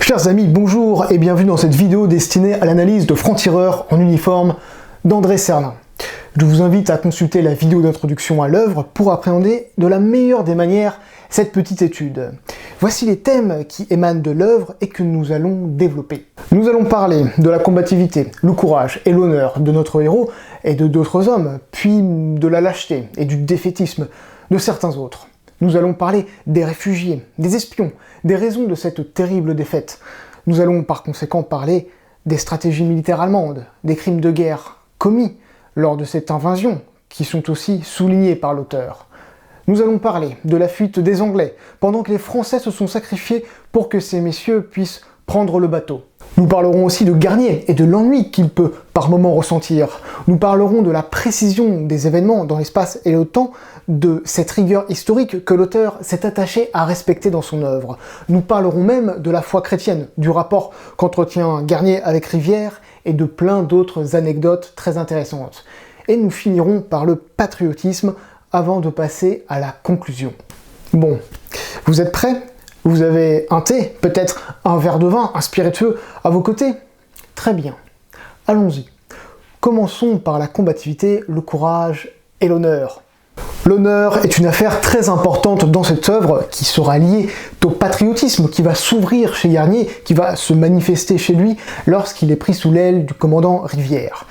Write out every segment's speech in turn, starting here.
Chers amis, bonjour et bienvenue dans cette vidéo destinée à l'analyse de francs-tireurs en uniforme d'André Cernin. Je vous invite à consulter la vidéo d'introduction à l'œuvre pour appréhender de la meilleure des manières cette petite étude. Voici les thèmes qui émanent de l'œuvre et que nous allons développer. Nous allons parler de la combativité, le courage et l'honneur de notre héros et de d'autres hommes, puis de la lâcheté et du défaitisme de certains autres. Nous allons parler des réfugiés, des espions, des raisons de cette terrible défaite. Nous allons par conséquent parler des stratégies militaires allemandes, des crimes de guerre commis lors de cette invasion, qui sont aussi soulignés par l'auteur. Nous allons parler de la fuite des Anglais, pendant que les Français se sont sacrifiés pour que ces messieurs puissent prendre le bateau. Nous parlerons aussi de Garnier et de l'ennui qu'il peut par moments ressentir. Nous parlerons de la précision des événements dans l'espace et le temps, de cette rigueur historique que l'auteur s'est attaché à respecter dans son œuvre. Nous parlerons même de la foi chrétienne, du rapport qu'entretient Garnier avec Rivière et de plein d'autres anecdotes très intéressantes. Et nous finirons par le patriotisme avant de passer à la conclusion. Bon, vous êtes prêts ? Vous avez un thé, peut-être un verre de vin, un spiritueux à vos côtés? Très bien. Allons-y. Commençons par la combativité, le courage et l'honneur. L'honneur est une affaire très importante dans cette œuvre qui sera liée au patriotisme qui va s'ouvrir chez Garnier, qui va se manifester chez lui lorsqu'il est pris sous l'aile du commandant Rivière.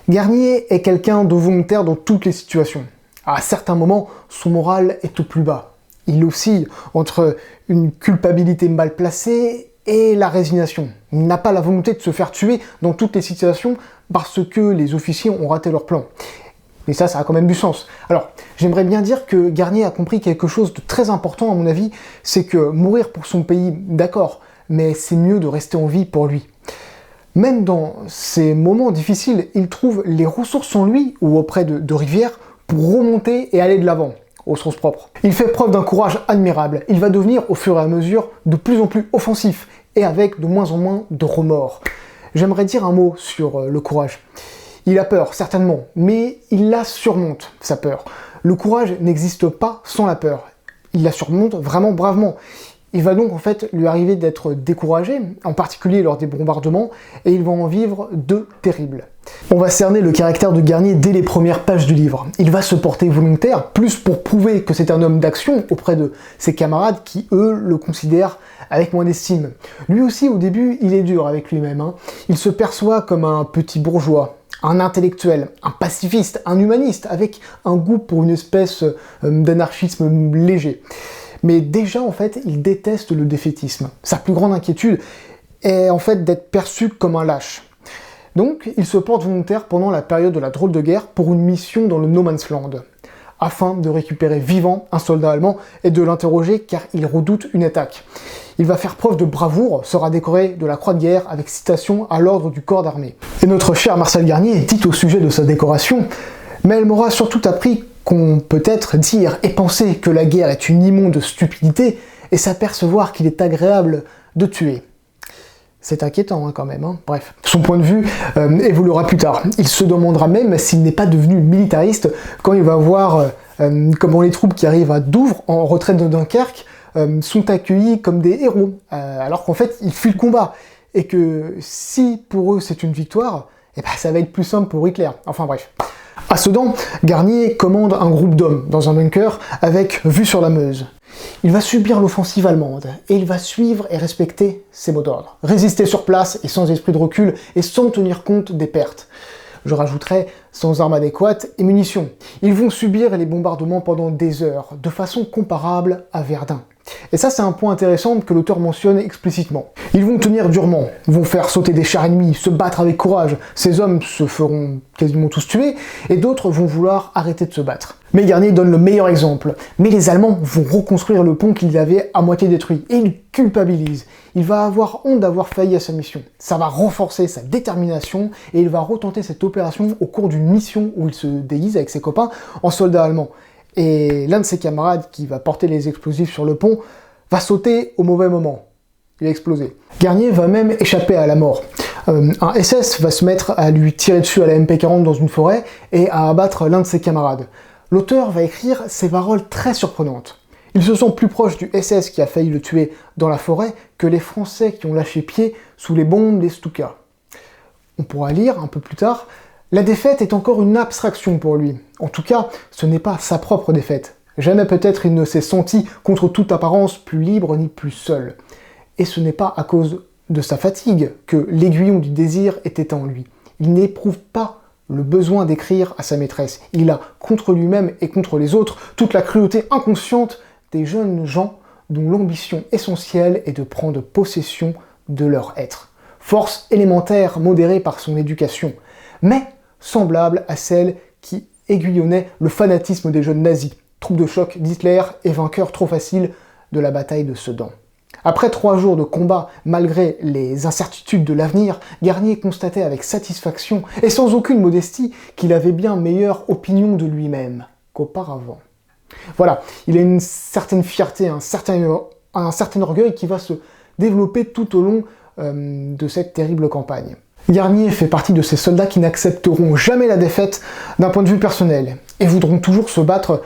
Garnier est quelqu'un de volontaire dans toutes les situations. À certains moments, son moral est au plus bas. Il oscille entre une culpabilité mal placée et la résignation. Il n'a pas la volonté de se faire tuer dans toutes les situations parce que les officiers ont raté leur plan. Et ça a quand même du sens. Alors, j'aimerais bien dire que Garnier a compris quelque chose de très important à mon avis, c'est que mourir pour son pays, d'accord, mais c'est mieux de rester en vie pour lui. Même dans ces moments difficiles, il trouve les ressources en lui ou auprès de Rivière pour remonter et aller de l'avant. Au sens propre. Il fait preuve d'un courage admirable. Il va devenir au fur et à mesure de plus en plus offensif et avec de moins en moins de remords. J'aimerais dire un mot sur le courage. Il a peur, certainement, mais il la surmonte, sa peur. Le courage n'existe pas sans la peur. Il la surmonte vraiment bravement. Il va donc en fait lui arriver d'être découragé, en particulier lors des bombardements, et il va en vivre de terribles. On va cerner le caractère de Garnier dès les premières pages du livre. Il va se porter volontaire, plus pour prouver que c'est un homme d'action auprès de ses camarades qui, eux, le considèrent avec moins d'estime. Lui aussi, au début, il est dur avec lui-même. Il se perçoit comme un petit bourgeois, un intellectuel, un pacifiste, un humaniste, avec un goût pour une espèce d'anarchisme léger. Mais déjà, en fait, il déteste le défaitisme. Sa plus grande inquiétude est en fait d'être perçu comme un lâche. Donc, il se porte volontaire pendant la période de la drôle de guerre pour une mission dans le No Man's Land, afin de récupérer vivant un soldat allemand et de l'interroger car il redoute une attaque. Il va faire preuve de bravoure, sera décoré de la Croix de guerre avec citation à l'ordre du corps d'armée. Et notre cher Marcel Garnier dit au sujet de sa décoration « Mais elle m'aura surtout appris qu'on peut être dire et penser que la guerre est une immonde stupidité et s'apercevoir qu'il est agréable de tuer. » C'est inquiétant quand même, hein. Bref. Son point de vue évoluera plus tard. Il se demandera même s'il n'est pas devenu militariste quand il va voir comment les troupes qui arrivent à Douvres, en retraite de Dunkerque, sont accueillis comme des héros, alors qu'en fait ils fuient le combat. Et que si pour eux c'est une victoire, eh ben, ça va être plus simple pour Hitler. Enfin bref. À Sedan, Garnier commande un groupe d'hommes dans un bunker avec vue sur la Meuse. Il va subir l'offensive allemande et il va suivre et respecter ses mots d'ordre. Résister sur place et sans esprit de recul et sans tenir compte des pertes. Je rajouterai sans armes adéquates et munitions. Ils vont subir les bombardements pendant des heures, de façon comparable à Verdun. Et ça, c'est un point intéressant que l'auteur mentionne explicitement. Ils vont tenir durement, vont faire sauter des chars ennemis, se battre avec courage. Ces hommes se feront quasiment tous tuer, et d'autres vont vouloir arrêter de se battre. Mais Garnier donne le meilleur exemple. Mais les Allemands vont reconstruire le pont qu'ils avaient à moitié détruit, et il culpabilise. Il va avoir honte d'avoir failli à sa mission. Ça va renforcer sa détermination, et il va retenter cette opération au cours d'une mission où il se déguise avec ses copains en soldat allemand. Et l'un de ses camarades qui va porter les explosifs sur le pont va sauter au mauvais moment. Il a explosé. Garnier va même échapper à la mort. Un SS va se mettre à lui tirer dessus à la MP40 dans une forêt et à abattre l'un de ses camarades. L'auteur va écrire ces paroles très surprenantes. Il se sent plus proche du SS qui a failli le tuer dans la forêt que les Français qui ont lâché pied sous les bombes des Stuka. On pourra lire un peu plus tard, la défaite est encore une abstraction pour lui. En tout cas, ce n'est pas sa propre défaite. Jamais peut-être il ne s'est senti, contre toute apparence, plus libre ni plus seul. Et ce n'est pas à cause de sa fatigue que l'aiguillon du désir était en lui. Il n'éprouve pas le besoin d'écrire à sa maîtresse. Il a, contre lui-même et contre les autres, toute la cruauté inconsciente des jeunes gens dont l'ambition essentielle est de prendre possession de leur être. Force élémentaire modérée par son éducation, mais semblable à celle qui aiguillonnait le fanatisme des jeunes nazis, troupes de choc d'Hitler et vainqueurs trop faciles de la bataille de Sedan. Après 3 jours de combat, malgré les incertitudes de l'avenir, Garnier constatait avec satisfaction et sans aucune modestie qu'il avait bien meilleure opinion de lui-même qu'auparavant. Voilà, il a une certaine fierté, un certain orgueil qui va se développer tout au long de cette terrible campagne. Garnier fait partie de ces soldats qui n'accepteront jamais la défaite d'un point de vue personnel et voudront toujours se battre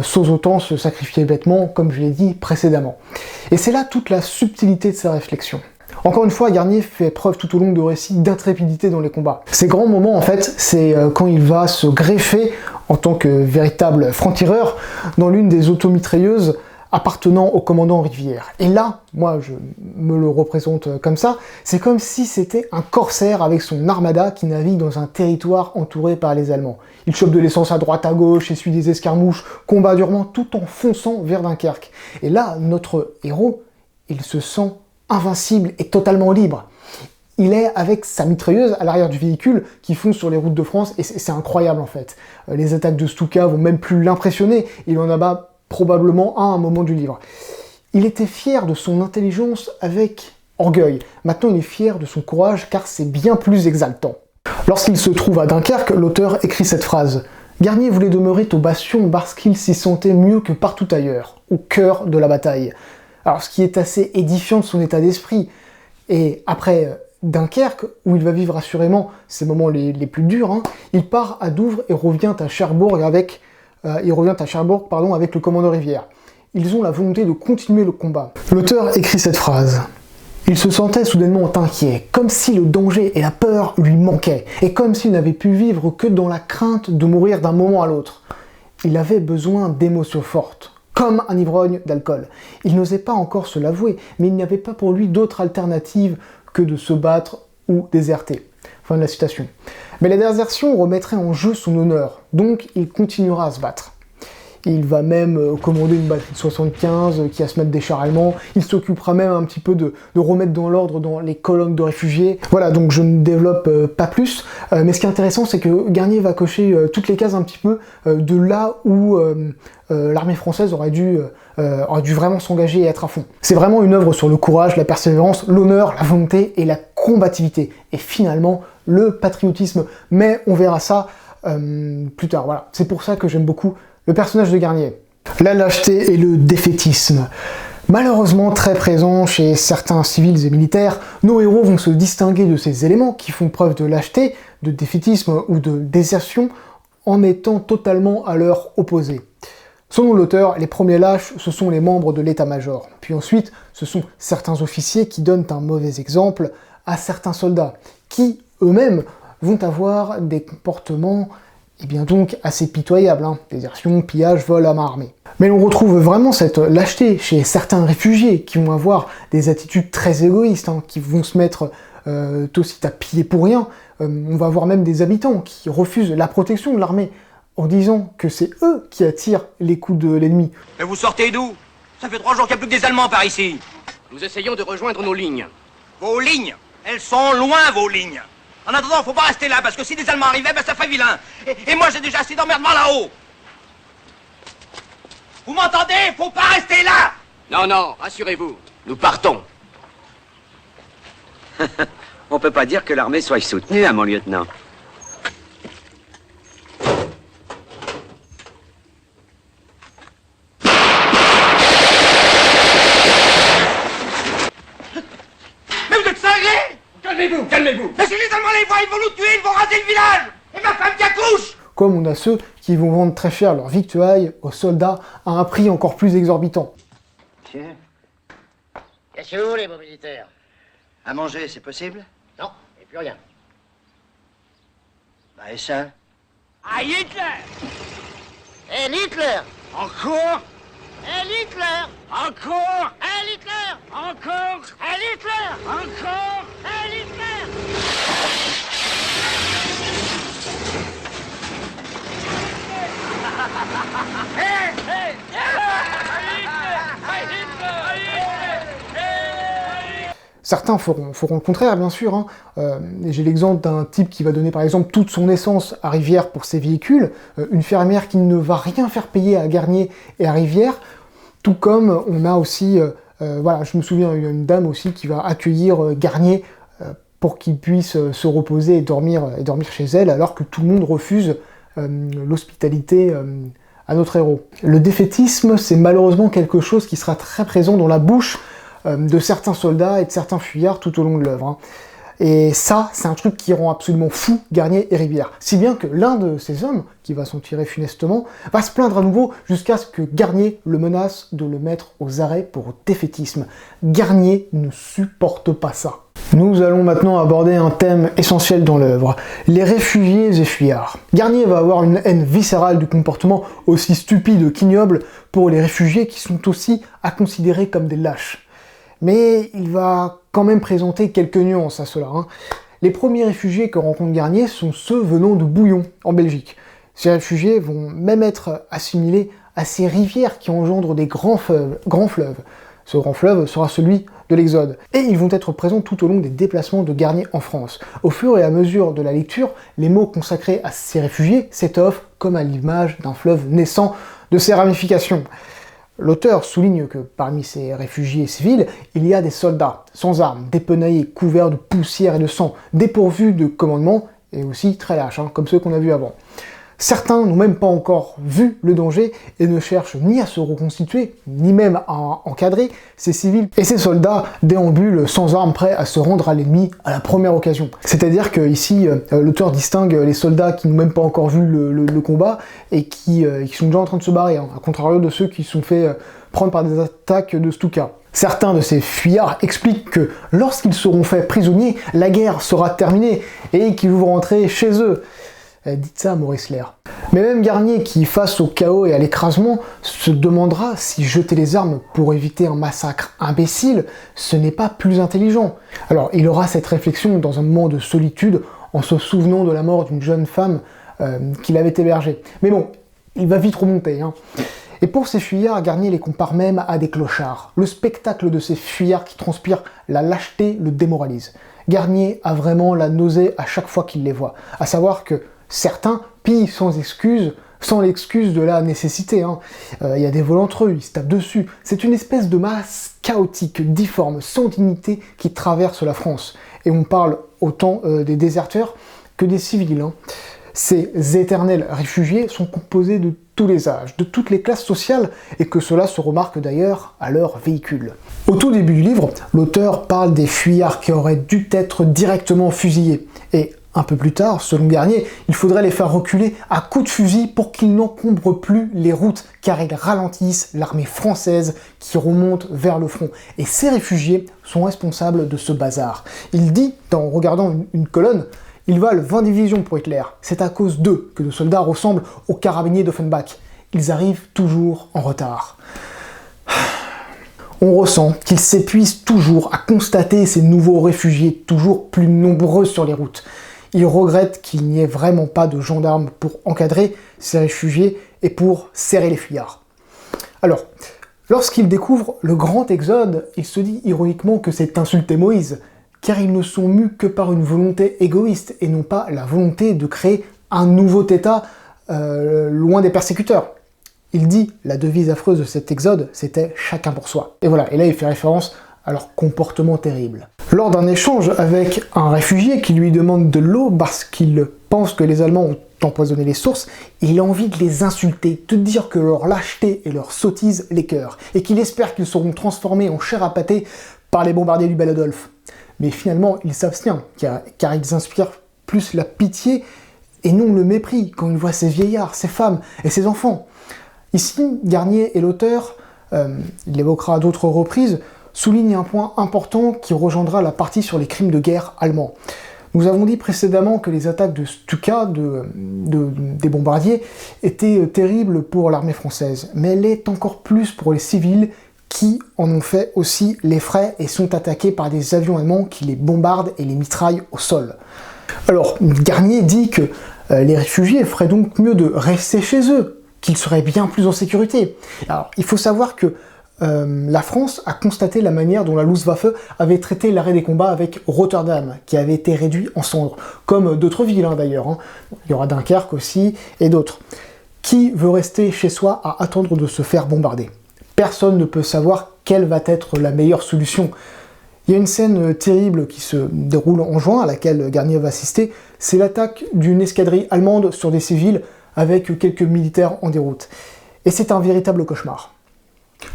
sans autant se sacrifier bêtement, comme je l'ai dit précédemment. Et c'est là toute la subtilité de sa réflexion. Encore une fois, Garnier fait preuve tout au long de récits d'intrépidité dans les combats. Ces grands moments, en fait, c'est quand il va se greffer en tant que véritable franc-tireur dans l'une des automitrailleuses appartenant au commandant Rivière. Et là, moi je me le représente comme ça, c'est comme si c'était un corsaire avec son armada qui navigue dans un territoire entouré par les Allemands. Il chope de l'essence à droite à gauche, essuie des escarmouches, combat durement tout en fonçant vers Dunkerque. Et là, notre héros, il se sent invincible et totalement libre. Il est avec sa mitrailleuse à l'arrière du véhicule qui fonce sur les routes de France et c'est incroyable en fait. Les attaques de Stuka vont même plus l'impressionner, il en abat probablement à un moment du livre. Il était fier de son intelligence avec orgueil. Maintenant, il est fier de son courage car c'est bien plus exaltant. Lorsqu'il se trouve à Dunkerque, l'auteur écrit cette phrase. Garnier voulait demeurer au bastion parce qu'il s'y sentait mieux que partout ailleurs, au cœur de la bataille. Alors, ce qui est assez édifiant de son état d'esprit. Et après Dunkerque, où il va vivre assurément ses moments les plus durs, il part à Douvres et revient à Cherbourg avec le commandant Rivière. Ils ont la volonté de continuer le combat. L'auteur écrit cette phrase. Il se sentait soudainement inquiet, comme si le danger et la peur lui manquaient, et comme s'il n'avait pu vivre que dans la crainte de mourir d'un moment à l'autre. Il avait besoin d'émotions fortes, comme un ivrogne d'alcool. Il n'osait pas encore se l'avouer, mais il n'y avait pas pour lui d'autre alternative que de se battre ou déserter. Fin de la citation. Mais la désertion remettrait en jeu son honneur, donc il continuera à se battre. Il va même commander une batterie de 75 qui va se mettre des chars allemands, il s'occupera même un petit peu de remettre dans l'ordre dans les colonnes de réfugiés. Voilà, donc je ne développe pas plus, mais ce qui est intéressant c'est que Garnier va cocher toutes les cases un petit peu de là où l'armée française aurait dû vraiment s'engager et être à fond. C'est vraiment une œuvre sur le courage, la persévérance, l'honneur, la volonté et la combativité. Et finalement, le patriotisme. Mais on verra ça plus tard. Voilà, c'est pour ça que j'aime beaucoup le personnage de Garnier. La lâcheté et le défaitisme. Malheureusement très présent chez certains civils et militaires, nos héros vont se distinguer de ces éléments qui font preuve de lâcheté, de défaitisme ou de désertion en étant totalement à leur opposé. Selon l'auteur, les premiers lâches, ce sont les membres de l'état-major. Puis ensuite, ce sont certains officiers qui donnent un mauvais exemple à certains soldats, qui eux-mêmes vont avoir des comportements donc assez pitoyables, désertion, pillage, vol à main armée. Mais on retrouve vraiment cette lâcheté chez certains réfugiés qui vont avoir des attitudes très égoïstes, qui vont se mettre aussi à piller pour rien. On va avoir même des habitants qui refusent la protection de l'armée en disant que c'est eux qui attirent les coups de l'ennemi. Mais vous sortez d'où? Ça fait 3 jours qu'il n'y a plus que des Allemands par ici. Nous essayons de rejoindre nos lignes. Vos lignes? Elles sont loin, vos lignes. En attendant, faut pas rester là, parce que si des Allemands arrivaient, ça ferait vilain. Et moi, j'ai déjà assez d'emmerdement là-haut. Vous m'entendez? Faut pas rester là! Non, non, rassurez-vous, nous partons. On peut pas dire que l'armée soit soutenue, mon lieutenant. Mais vous êtes cinglés! Calmez-vous, calmez-vous. Mais si les Allemands les voient, ils vont nous tuer, ils vont raser le village! Et ma femme qui accouche! Comme on a ceux puisqu'ils vont vendre très cher leur victuailles aux soldats à un prix encore plus exorbitant. Tiens. Qu'est-ce que vous voulez, vos militaires? À manger, c'est possible? Non, et plus rien. Bah, et ça? Ah, Hitler! Hé, Hitler! Encore? Hé, Hitler! Encore? Hé, Hitler! Encore? Hé, Hitler! Encore? Hé, Hitler! Certains feront le contraire, bien sûr. Hein. J'ai l'exemple d'un type qui va donner par exemple toute son essence à Rivière pour ses véhicules, une fermière qui ne va rien faire payer à Garnier et à Rivière, tout comme on a aussi, voilà, je me souviens, il y a une dame aussi qui va accueillir Garnier pour qu'il puisse se reposer et dormir chez elle, alors que tout le monde refuse l'hospitalité à notre héros. Le défaitisme, c'est malheureusement quelque chose qui sera très présent dans la bouche de certains soldats et de certains fuyards tout au long de l'œuvre. Hein. Et ça, c'est un truc qui rend absolument fou Garnier et Rivière. Si bien que l'un de ces hommes, qui va s'en tirer funestement, va se plaindre à nouveau jusqu'à ce que Garnier le menace de le mettre aux arrêts pour défaitisme. Garnier ne supporte pas ça. Nous allons maintenant aborder un thème essentiel dans l'œuvre, les réfugiés et fuyards. Garnier va avoir une haine viscérale du comportement aussi stupide qu'ignoble pour les réfugiés qui sont aussi à considérer comme des lâches. Mais il va quand même présenter quelques nuances à cela. Hein. Les premiers réfugiés que rencontre Garnier sont ceux venant de Bouillon, en Belgique. Ces réfugiés vont même être assimilés à ces rivières qui engendrent des grands fleuves. Ce grand fleuve sera celui de l'Exode. Et ils vont être présents tout au long des déplacements de Garnier en France. Au fur et à mesure de la lecture, les mots consacrés à ces réfugiés s'étoffent comme à l'image d'un fleuve naissant de ses ramifications. L'auteur souligne que parmi ces réfugiés civils, il y a des soldats sans armes, dépenaillés, couverts de poussière et de sang, dépourvus de commandement, et aussi très lâches, hein, comme ceux qu'on a vus avant. Certains n'ont même pas encore vu le danger et ne cherchent ni à se reconstituer, ni même à encadrer ces civils. Et ces soldats déambulent sans armes, prêts à se rendre à l'ennemi à la première occasion. C'est-à-dire que ici, l'auteur distingue les soldats qui n'ont même pas encore vu le combat et qui sont déjà en train de se barrer, hein, à contrario de ceux qui se sont fait prendre par des attaques de Stuka. Certains de ces fuyards expliquent que lorsqu'ils seront faits prisonniers, la guerre sera terminée et qu'ils vont rentrer chez eux. Dites ça à Maurice Lair. Mais même Garnier, qui face au chaos et à l'écrasement, se demandera si jeter les armes pour éviter un massacre imbécile, ce n'est pas plus intelligent. Alors il aura cette réflexion dans un moment de solitude, en se souvenant de la mort d'une jeune femme qu'il avait hébergée. Mais bon, il va vite remonter. Hein. Et pour ces fuyards, Garnier les compare même à des clochards. Le spectacle de ces fuyards qui transpirent la lâcheté le démoralise. Garnier a vraiment la nausée à chaque fois qu'il les voit. À savoir que certains pillent sans l'excuse de la nécessité. Hein. Y a des vols entre eux, ils se tapent dessus. C'est une espèce de masse chaotique, difforme, sans dignité qui traverse la France. Et on parle autant des déserteurs que des civils. Hein. Ces éternels réfugiés sont composés de tous les âges, de toutes les classes sociales, et que cela se remarque d'ailleurs à leur véhicule. Au tout début du livre, l'auteur parle des fuyards qui auraient dû être directement fusillés. Et un peu plus tard, selon Garnier, il faudrait les faire reculer à coups de fusil pour qu'ils n'encombrent plus les routes, car ils ralentissent l'armée française qui remonte vers le front. Et ces réfugiés sont responsables de ce bazar. Il dit, en regardant une colonne, ils valent 20 divisions pour Hitler. C'est à cause d'eux que nos soldats ressemblent aux carabiniers d'Offenbach. Ils arrivent toujours en retard. On ressent qu'ils s'épuisent toujours à constater ces nouveaux réfugiés toujours plus nombreux sur les routes. Ils regrettent qu'il n'y ait vraiment pas de gendarmes pour encadrer ces réfugiés et pour serrer les fuyards. Alors, lorsqu'il découvre le grand exode, il se dit ironiquement que c'est insulter Moïse, car ils ne sont mus que par une volonté égoïste et non pas la volonté de créer un nouveau État loin des persécuteurs. Il dit, la devise affreuse de cet exode, c'était « chacun pour soi ». Et voilà, et là il fait référence à leur comportement terrible. Lors d'un échange avec un réfugié qui lui demande de l'eau parce qu'il pense que les Allemands ont empoisonné les sources, il a envie de les insulter, de dire que leur lâcheté et leur sottise l'écœurent, et qu'il espère qu'ils seront transformés en chair à pâté par les bombardiers du Bel Adolphe. Mais finalement, il s'abstient, car ils inspirent plus la pitié et non le mépris quand il voit ces vieillards, ces femmes et ces enfants. Ici, Garnier et l'auteur, il l'évoquera à d'autres reprises, souligne un point important qui rejoindra la partie sur les crimes de guerre allemands. Nous avons dit précédemment que les attaques de Stuka, des bombardiers, étaient terribles pour l'armée française, mais elle l'est encore plus pour les civils qui en ont fait aussi les frais et sont attaqués par des avions allemands qui les bombardent et les mitraillent au sol. Alors, Garnier dit que les réfugiés feraient donc mieux de rester chez eux, qu'ils seraient bien plus en sécurité. Alors, il faut savoir que la France a constaté la manière dont la Luftwaffe avait traité l'arrêt des combats avec Rotterdam, qui avait été réduit en cendres, comme d'autres villes d'ailleurs. Il y aura Dunkerque aussi, et d'autres. Qui veut rester chez soi à attendre de se faire bombarder? Personne ne peut savoir quelle va être la meilleure solution. Il y a une scène terrible qui se déroule en juin, à laquelle Garnier va assister, c'est l'attaque d'une escadrille allemande sur des civils avec quelques militaires en déroute. Et c'est un véritable cauchemar.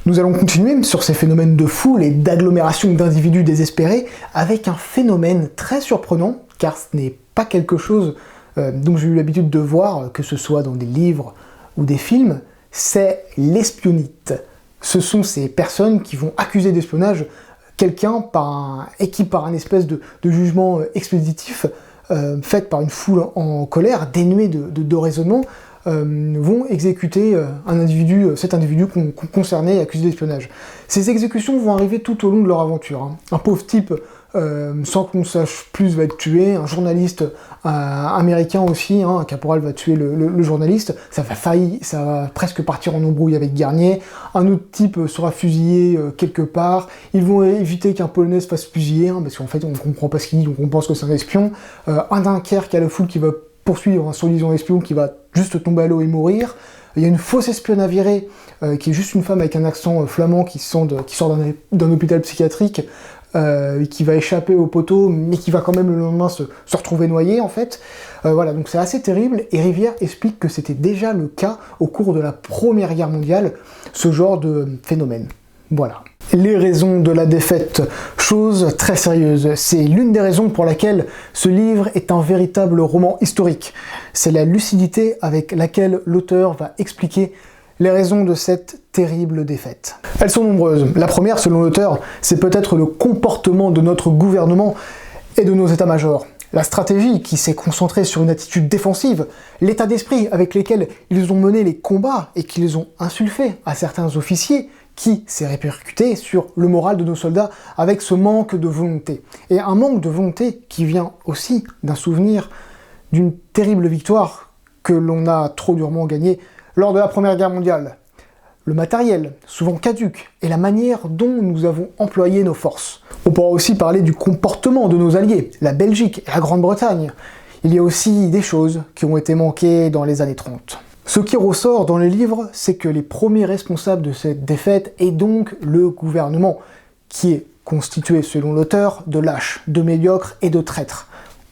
Nous allons continuer sur ces phénomènes de foule et d'agglomération d'individus désespérés avec un phénomène très surprenant, car ce n'est pas quelque chose dont j'ai eu l'habitude de voir, que ce soit dans des livres ou des films, c'est l'espionnite. Ce sont ces personnes qui vont accuser d'espionnage quelqu'un et qui, par un espèce de jugement expéditif, fait par une foule en colère, dénuée de raisonnement, vont exécuter cet individu concerné et accusé d'espionnage. Ces exécutions vont arriver tout au long de leur aventure. Un pauvre type, sans qu'on sache plus, va être tué. Un journaliste américain aussi, un caporal va tuer le journaliste. Ça va presque partir en embrouille avec Garnier. Un autre type sera fusillé quelque part. Ils vont éviter qu'un Polonais se fasse fusiller, parce qu'en fait on ne comprend pas ce qu'il dit, donc on pense que c'est un espion. Un Dunkerque à la foule qui va poursuivre un soi-disant espion qui va juste tomber à l'eau et mourir. Il y a une fausse espionne avérée, qui est juste une femme avec un accent flamand qui sort d'un hôpital psychiatrique, qui va échapper au poteau, mais qui va quand même le lendemain se retrouver noyée en fait. Voilà, donc c'est assez terrible, et Rivière explique que c'était déjà le cas au cours de la Première Guerre mondiale, ce genre de phénomène. Voilà. Les raisons de la défaite, chose très sérieuse. C'est l'une des raisons pour laquelle ce livre est un véritable roman historique. C'est la lucidité avec laquelle l'auteur va expliquer les raisons de cette terrible défaite. Elles sont nombreuses. La première, selon l'auteur, c'est peut-être le comportement de notre gouvernement et de nos états-majors. La stratégie qui s'est concentrée sur une attitude défensive, l'état d'esprit avec lequel ils ont mené les combats et qu'ils ont insulfé à certains officiers, qui s'est répercuté sur le moral de nos soldats avec ce manque de volonté. Et un manque de volonté qui vient aussi d'un souvenir d'une terrible victoire que l'on a trop durement gagnée lors de la Première Guerre mondiale. Le matériel, souvent caduc, et la manière dont nous avons employé nos forces. On pourra aussi parler du comportement de nos alliés, la Belgique et la Grande-Bretagne. Il y a aussi des choses qui ont été manquées dans les années 30. Ce qui ressort dans les livres, c'est que les premiers responsables de cette défaite est donc le gouvernement, qui est constitué, selon l'auteur, de lâches, de médiocres et de traîtres.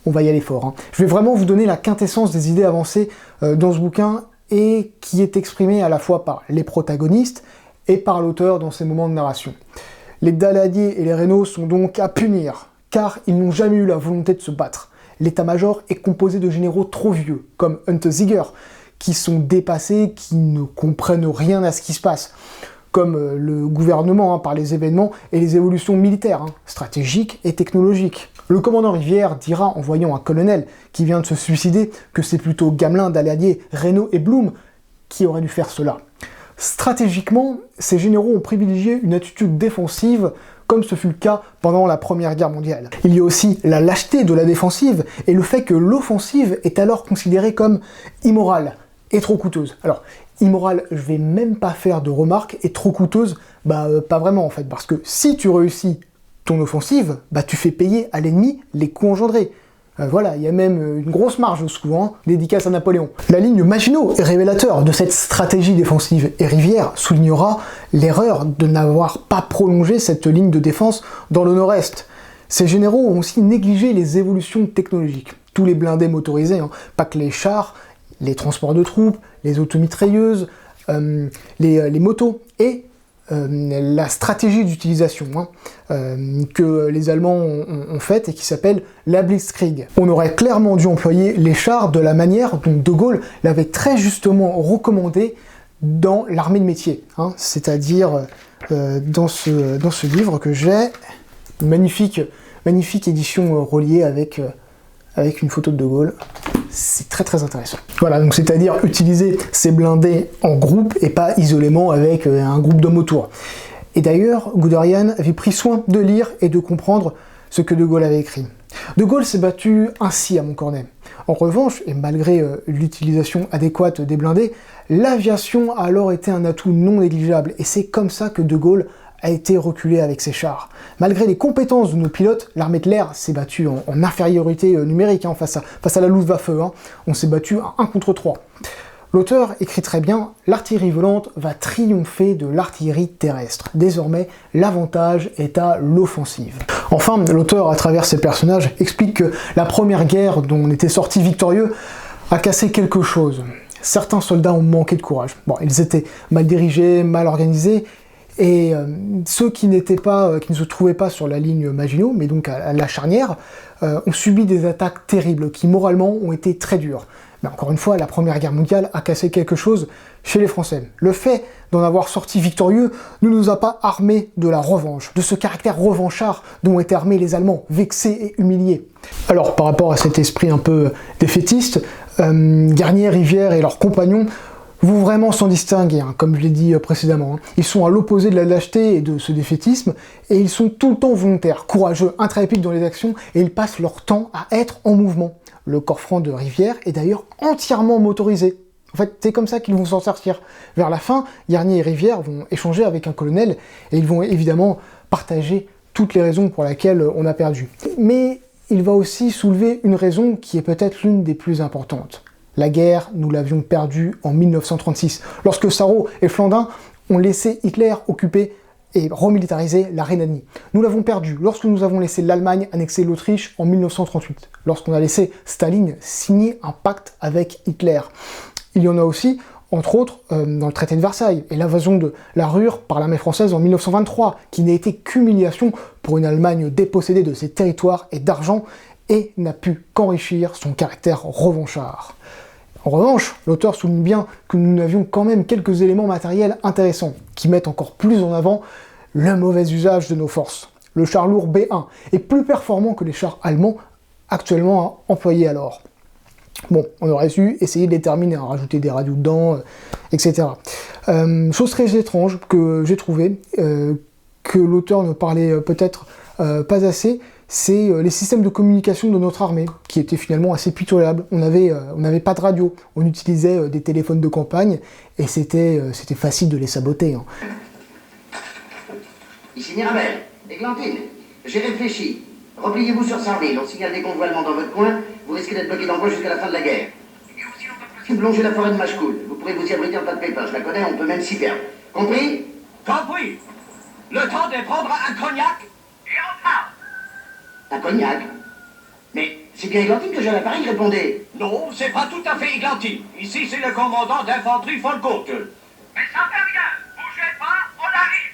On va y aller fort. Je vais vraiment vous donner la quintessence des idées avancées dans ce bouquin, et qui est exprimée à la fois par les protagonistes et par l'auteur dans ses moments de narration. Les Daladier et les Reynaud sont donc à punir, car ils n'ont jamais eu la volonté de se battre. L'état-major est composé de généraux trop vieux, comme Huntziger, qui sont dépassés, qui ne comprennent rien à ce qui se passe, comme le gouvernement par les événements et les évolutions militaires, stratégiques et technologiques. Le commandant Rivière dira en voyant un colonel qui vient de se suicider que c'est plutôt Gamelin, Daladier, Reynaud et Blum qui auraient dû faire cela. Stratégiquement, ces généraux ont privilégié une attitude défensive, comme ce fut le cas pendant la Première Guerre mondiale. Il y a aussi la lâcheté de la défensive et le fait que l'offensive est alors considérée comme immorale et trop coûteuse. Alors, immorale, je vais même pas faire de remarques, et trop coûteuse, pas vraiment en fait, parce que si tu réussis ton offensive, tu fais payer à l'ennemi les coûts engendrés. Voilà, il y a même une grosse marge souvent, dédicace à Napoléon. La ligne Maginot est révélateur de cette stratégie défensive, et Rivière soulignera l'erreur de n'avoir pas prolongé cette ligne de défense dans le nord-est. Ces généraux ont aussi négligé les évolutions technologiques. Tous les blindés motorisés, pas que les chars, les transports de troupes, les automitrailleuses, les motos, et la stratégie d'utilisation que les Allemands ont faite et qui s'appelle la Blitzkrieg. On aurait clairement dû employer les chars de la manière dont De Gaulle l'avait très justement recommandé dans l'armée de métier, c'est-à-dire dans ce livre que j'ai, une magnifique édition reliée avec une photo de Gaulle. C'est très très intéressant. Voilà, donc c'est-à-dire utiliser ces blindés en groupe et pas isolément avec un groupe d'hommes autour. Et d'ailleurs, Guderian avait pris soin de lire et de comprendre ce que De Gaulle avait écrit. De Gaulle s'est battu ainsi à Montcornet. En revanche, et malgré l'utilisation adéquate des blindés, l'aviation a alors été un atout non négligeable, et c'est comme ça que De Gaulle a été reculé avec ses chars. Malgré les compétences de nos pilotes, l'armée de l'air s'est battue en infériorité numérique face à la Luftwaffe. On s'est battu à 1 contre 3. L'auteur écrit très bien « L'artillerie volante va triompher de l'artillerie terrestre. Désormais, l'avantage est à l'offensive. » Enfin, l'auteur, à travers ses personnages, explique que la première guerre dont on était sorti victorieux a cassé quelque chose. Certains soldats ont manqué de courage. Bon, ils étaient mal dirigés, mal organisés, et ceux qui ne se trouvaient pas sur la ligne Maginot, mais donc à la charnière, ont subi des attaques terribles, qui moralement ont été très dures. Mais encore une fois, la Première Guerre mondiale a cassé quelque chose chez les Français. Le fait d'en avoir sorti victorieux ne nous a pas armés de la revanche, de ce caractère revanchard dont étaient armés les Allemands, vexés et humiliés. Alors, par rapport à cet esprit un peu défaitiste, Garnier, Rivière et leurs compagnons vont vraiment s'en distinguer, comme je l'ai dit précédemment. Ils sont à l'opposé de la lâcheté et de ce défaitisme, et ils sont tout le temps volontaires, courageux, intrépides dans les actions, et ils passent leur temps à être en mouvement. Le corps franc de Rivière est d'ailleurs entièrement motorisé. En fait, c'est comme ça qu'ils vont s'en sortir. Vers la fin, Garnier et Rivière vont échanger avec un colonel, et ils vont évidemment partager toutes les raisons pour lesquelles on a perdu. Mais il va aussi soulever une raison qui est peut-être l'une des plus importantes. La guerre, nous l'avions perdue en 1936, lorsque Sarrault et Flandin ont laissé Hitler occuper et remilitariser la Rhénanie. Nous l'avons perdue lorsque nous avons laissé l'Allemagne annexer l'Autriche en 1938, lorsqu'on a laissé Staline signer un pacte avec Hitler. Il y en a aussi, entre autres, dans le traité de Versailles, et l'invasion de la Ruhr par l'armée française en 1923, qui n'a été qu'humiliation pour une Allemagne dépossédée de ses territoires et d'argent, et n'a pu qu'enrichir son caractère revanchard. En revanche, l'auteur souligne bien que nous avions quand même quelques éléments matériels intéressants, qui mettent encore plus en avant le mauvais usage de nos forces. Le char lourd B1 est plus performant que les chars allemands actuellement employés alors. Bon, on aurait dû essayer de les terminer, rajouter des radios dedans, etc. Chose très étrange que j'ai trouvé, que l'auteur ne parlait peut-être pas assez, c'est les systèmes de communication de notre armée, qui étaient finalement assez pitoyables. On n'avait pas de radio, on utilisait des téléphones de campagne, et c'était facile de les saboter. Ici Mirabel, Églantine, j'ai réfléchi. Repliez-vous sur Sarney, on signale des convois allemands dans votre coin, vous risquez d'être bloqué dans le bois jusqu'à la fin de la guerre. Vous plongez la forêt de Machecoul, vous pourrez vous y abriter en tas de pépins, je la connais, on peut même s'y perdre. Compris? Compris. Le temps de prendre un cognac et on part. Un cognac? Mais c'est bien Églantine que j'ai à l'appareil, répondez. Non, c'est pas tout à fait Églantine. Ici, c'est le commandant d'infanterie Folcourt. Mais ça fait rien. Bougez pas, on arrive.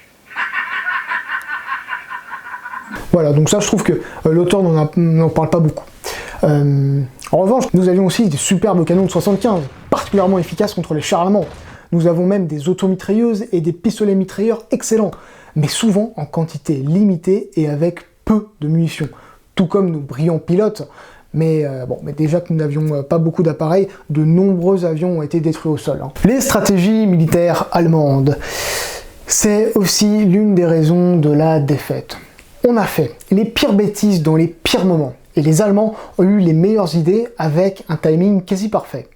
Voilà, donc ça je trouve que l'auteur n'en parle pas beaucoup. En revanche, nous avions aussi des superbes canons de 75, particulièrement efficaces contre les chars allemands. Nous avons même des automitrailleuses et des pistolets mitrailleurs excellents, mais souvent en quantité limitée et avec peu de munitions. Tout comme nos brillants pilotes, mais déjà que nous n'avions pas beaucoup d'appareils, de nombreux avions ont été détruits au sol. Les stratégies militaires allemandes, c'est aussi l'une des raisons de la défaite. On a fait les pires bêtises dans les pires moments, et les Allemands ont eu les meilleures idées avec un timing quasi parfait.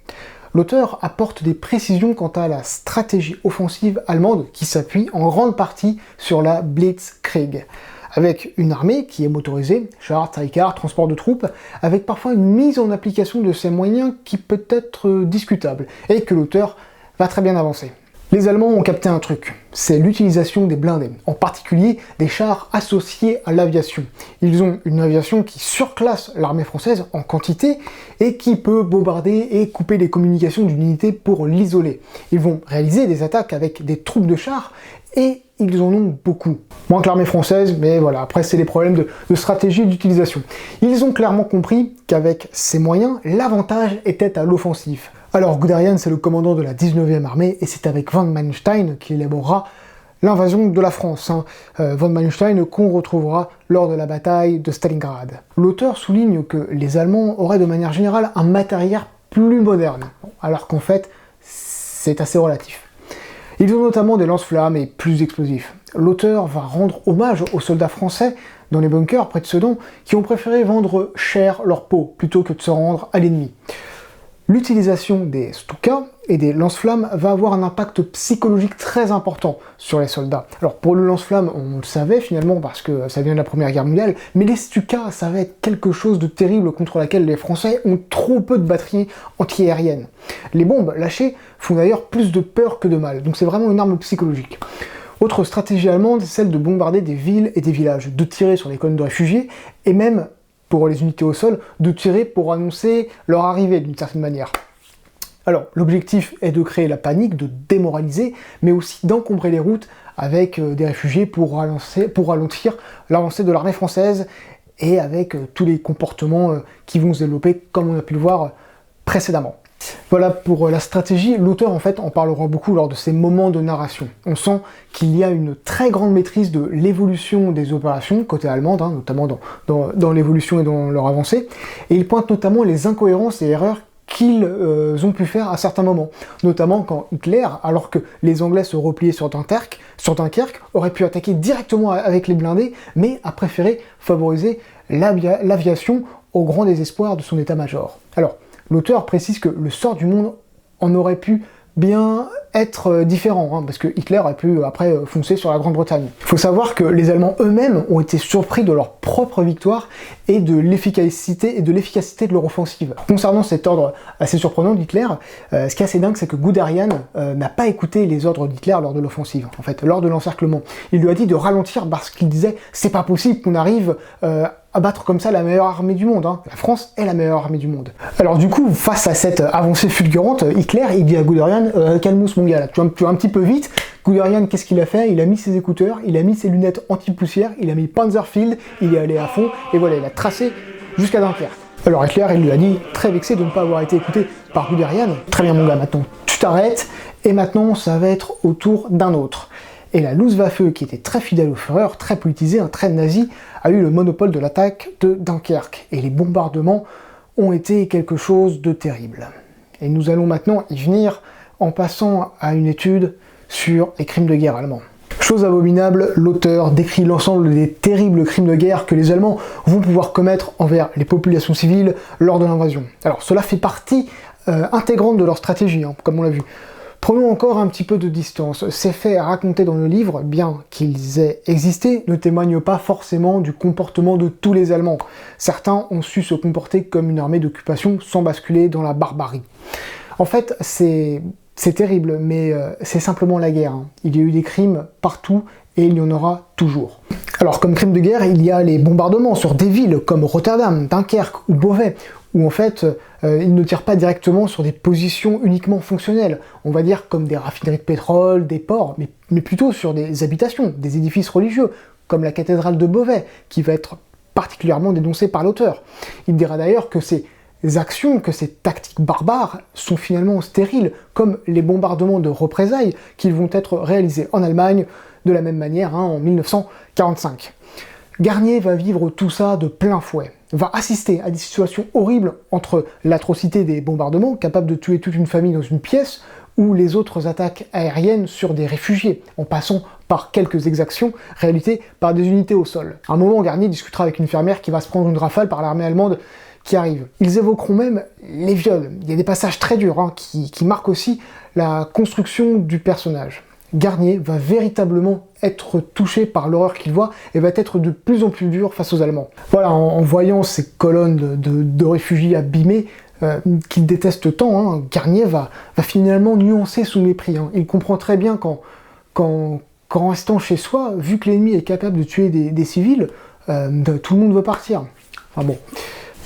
L'auteur apporte des précisions quant à la stratégie offensive allemande qui s'appuie en grande partie sur la Blitzkrieg, avec une armée qui est motorisée, chars, tricards, transport de troupes, avec parfois une mise en application de ces moyens qui peut être discutable, et que l'auteur va très bien avancer. Les Allemands ont capté un truc, c'est l'utilisation des blindés, en particulier des chars associés à l'aviation. Ils ont une aviation qui surclasse l'armée française en quantité et qui peut bombarder et couper les communications d'une unité pour l'isoler. Ils vont réaliser des attaques avec des troupes de chars et ils en ont beaucoup. Moins que l'armée française, mais voilà, après c'est les problèmes de stratégie d'utilisation. Ils ont clairement compris qu'avec ces moyens, l'avantage était à l'offensif. Alors Guderian, c'est le commandant de la 19e armée, et c'est avec von Manstein qu'il élaborera l'invasion de la France. Von Manstein qu'on retrouvera lors de la bataille de Stalingrad. L'auteur souligne que les Allemands auraient de manière générale un matériel plus moderne, alors qu'en fait, c'est assez relatif. Ils ont notamment des lance-flammes et plus explosifs. L'auteur va rendre hommage aux soldats français dans les bunkers près de Sedan qui ont préféré vendre cher leur peau plutôt que de se rendre à l'ennemi. L'utilisation des Stuka et des lance-flammes va avoir un impact psychologique très important sur les soldats. Alors pour le lance-flamme, on le savait finalement parce que ça vient de la Première Guerre mondiale, mais les Stuka, ça va être quelque chose de terrible contre laquelle les Français ont trop peu de batteries anti-aériennes. Les bombes lâchées font d'ailleurs plus de peur que de mal, donc c'est vraiment une arme psychologique. Autre stratégie allemande, celle de bombarder des villes et des villages, de tirer sur les colonnes de réfugiés, et même, pour les unités au sol, de tirer pour annoncer leur arrivée d'une certaine manière. Alors, l'objectif est de créer la panique, de démoraliser, mais aussi d'encombrer les routes avec des réfugiés pour ralentir l'avancée de l'armée française et avec tous les comportements qui vont se développer comme on a pu le voir précédemment. Voilà pour la stratégie. L'auteur en fait en parlera beaucoup lors de ces moments de narration. On sent qu'il y a une très grande maîtrise de l'évolution des opérations côté allemande, notamment dans l'évolution et dans leur avancée, et il pointe notamment les incohérences et erreurs qu'ils ont pu faire à certains moments, notamment quand Hitler, alors que les Anglais se repliaient sur Dunkerque, aurait pu attaquer directement avec les blindés, mais a préféré favoriser l'aviation au grand désespoir de son état-major. Alors, l'auteur précise que le sort du monde en aurait pu bien être différent, parce que Hitler a pu après foncer sur la Grande-Bretagne. Il faut savoir que les Allemands eux-mêmes ont été surpris de leur propre victoire et de l'efficacité de leur offensive. Concernant cet ordre assez surprenant d'Hitler, ce qui est assez dingue, c'est que Guderian n'a pas écouté les ordres d'Hitler lors de l'offensive, en fait, lors de l'encerclement. Il lui a dit de ralentir parce qu'il disait « c'est pas possible qu'on arrive à battre comme ça la meilleure armée du monde. La France est la meilleure armée du monde. » Alors du coup, face à cette avancée fulgurante, Hitler, il dit à Guderian calmos mon gars, là, tu vas un petit peu vite. » Guderian, qu'est-ce qu'il a fait? Il a mis ses écouteurs, il a mis ses lunettes anti-poussière, il a mis Panzerfield, il est allé à fond, et voilà, il a tracé jusqu'à Dunkerque. Alors Hitler, il lui a dit, très vexé de ne pas avoir été écouté par Guderian, « Très bien mon gars, maintenant tu t'arrêtes, et maintenant ça va être au tour d'un autre. » Et la Luftwaffe, qui était très fidèle au Führer, très politisée, très nazi, a eu le monopole de l'attaque de Dunkerque. Et les bombardements ont été quelque chose de terrible. Et nous allons maintenant y venir en passant à une étude sur les crimes de guerre allemands. Chose abominable, l'auteur décrit l'ensemble des terribles crimes de guerre que les Allemands vont pouvoir commettre envers les populations civiles lors de l'invasion. Alors cela fait partie intégrante de leur stratégie, comme on l'a vu. Prenons encore un petit peu de distance. Ces faits racontés dans le livre, bien qu'ils aient existé, ne témoignent pas forcément du comportement de tous les Allemands. Certains ont su se comporter comme une armée d'occupation sans basculer dans la barbarie. En fait, c'est terrible, mais c'est simplement la guerre. Il y a eu des crimes partout et il y en aura toujours. Alors, comme crime de guerre, il y a les bombardements sur des villes comme Rotterdam, Dunkerque ou Beauvais, où en fait, ils ne tirent pas directement sur des positions uniquement fonctionnelles, on va dire comme des raffineries de pétrole, des ports, mais plutôt sur des habitations, des édifices religieux, comme la cathédrale de Beauvais, qui va être particulièrement dénoncée par l'auteur. Il dira d'ailleurs que ces actions, que ces tactiques barbares sont finalement stériles, comme les bombardements de représailles qui vont être réalisés en Allemagne de la même manière en 1945. Garnier va vivre tout ça de plein fouet, va assister à des situations horribles entre l'atrocité des bombardements, capables de tuer toute une famille dans une pièce, ou les autres attaques aériennes sur des réfugiés, en passant par quelques exactions réalisées par des unités au sol. À un moment, Garnier discutera avec une fermière qui va se prendre une rafale par l'armée allemande qui arrive. Ils évoqueront même les viols. Il y a des passages très durs qui marquent aussi la construction du personnage. Garnier va véritablement être touché par l'horreur qu'il voit et va être de plus en plus dur face aux Allemands. Voilà, en voyant ces colonnes de réfugiés abîmés, qu'il déteste tant, hein, Garnier va finalement nuancer son mépris. Hein. Il comprend très bien qu'en restant chez soi, vu que l'ennemi est capable de tuer des civils, tout le monde veut partir. Enfin bon.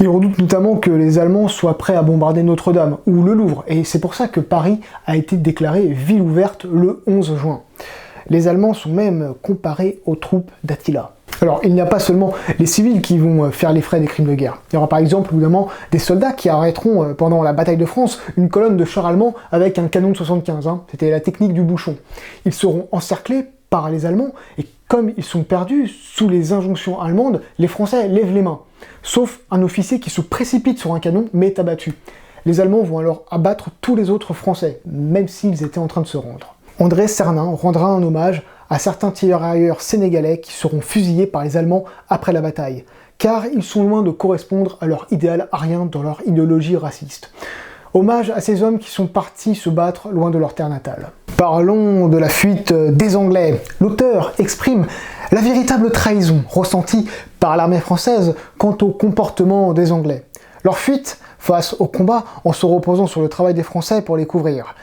Il redoute notamment que les Allemands soient prêts à bombarder Notre-Dame ou le Louvre, et c'est pour ça que Paris a été déclarée ville ouverte le 11 juin. Les Allemands sont même comparés aux troupes d'Attila. Alors, il n'y a pas seulement les civils qui vont faire les frais des crimes de guerre. Il y aura par exemple, évidemment, des soldats qui arrêteront pendant la bataille de France une colonne de chars allemands avec un canon de 75. Hein. C'était la technique du bouchon. Ils seront encerclés par les Allemands, et comme ils sont perdus sous les injonctions allemandes, les Français lèvent les mains. Sauf un officier qui se précipite sur un canon, mais est abattu. Les Allemands vont alors abattre tous les autres Français, même s'ils étaient en train de se rendre. André Cernin rendra un hommage à certains tirailleurs sénégalais qui seront fusillés par les Allemands après la bataille, car ils sont loin de correspondre à leur idéal arien dans leur idéologie raciste. Hommage à ces hommes qui sont partis se battre loin de leur terre natale. Parlons de la fuite des Anglais. L'auteur exprime la véritable trahison ressentie par l'armée française quant au comportement des Anglais. Leur fuite face au combat en se reposant sur le travail des Français pour les couvrir.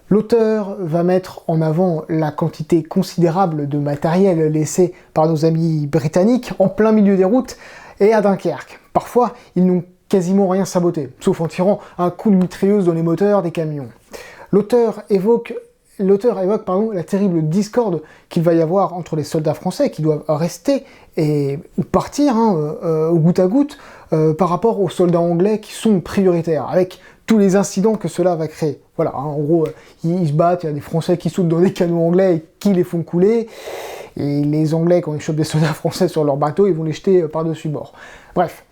L'auteur va mettre en avant la quantité considérable de matériel laissé par nos amis britanniques en plein milieu des routes et à Dunkerque. Parfois, ils n'ont quasiment rien saboté, sauf en tirant un coup de mitrailleuse dans les moteurs des camions. L'auteur évoque la terrible discorde qu'il va y avoir entre les soldats français qui doivent rester ou partir au goutte à goutte par rapport aux soldats anglais qui sont prioritaires, avec tous les incidents que cela va créer. Voilà, en gros, ils se battent, il y a des Français qui sautent dans des canons anglais et qui les font couler, et les Anglais, quand ils chopent des soldats français sur leur bateau, ils vont les jeter par-dessus bord. Bref.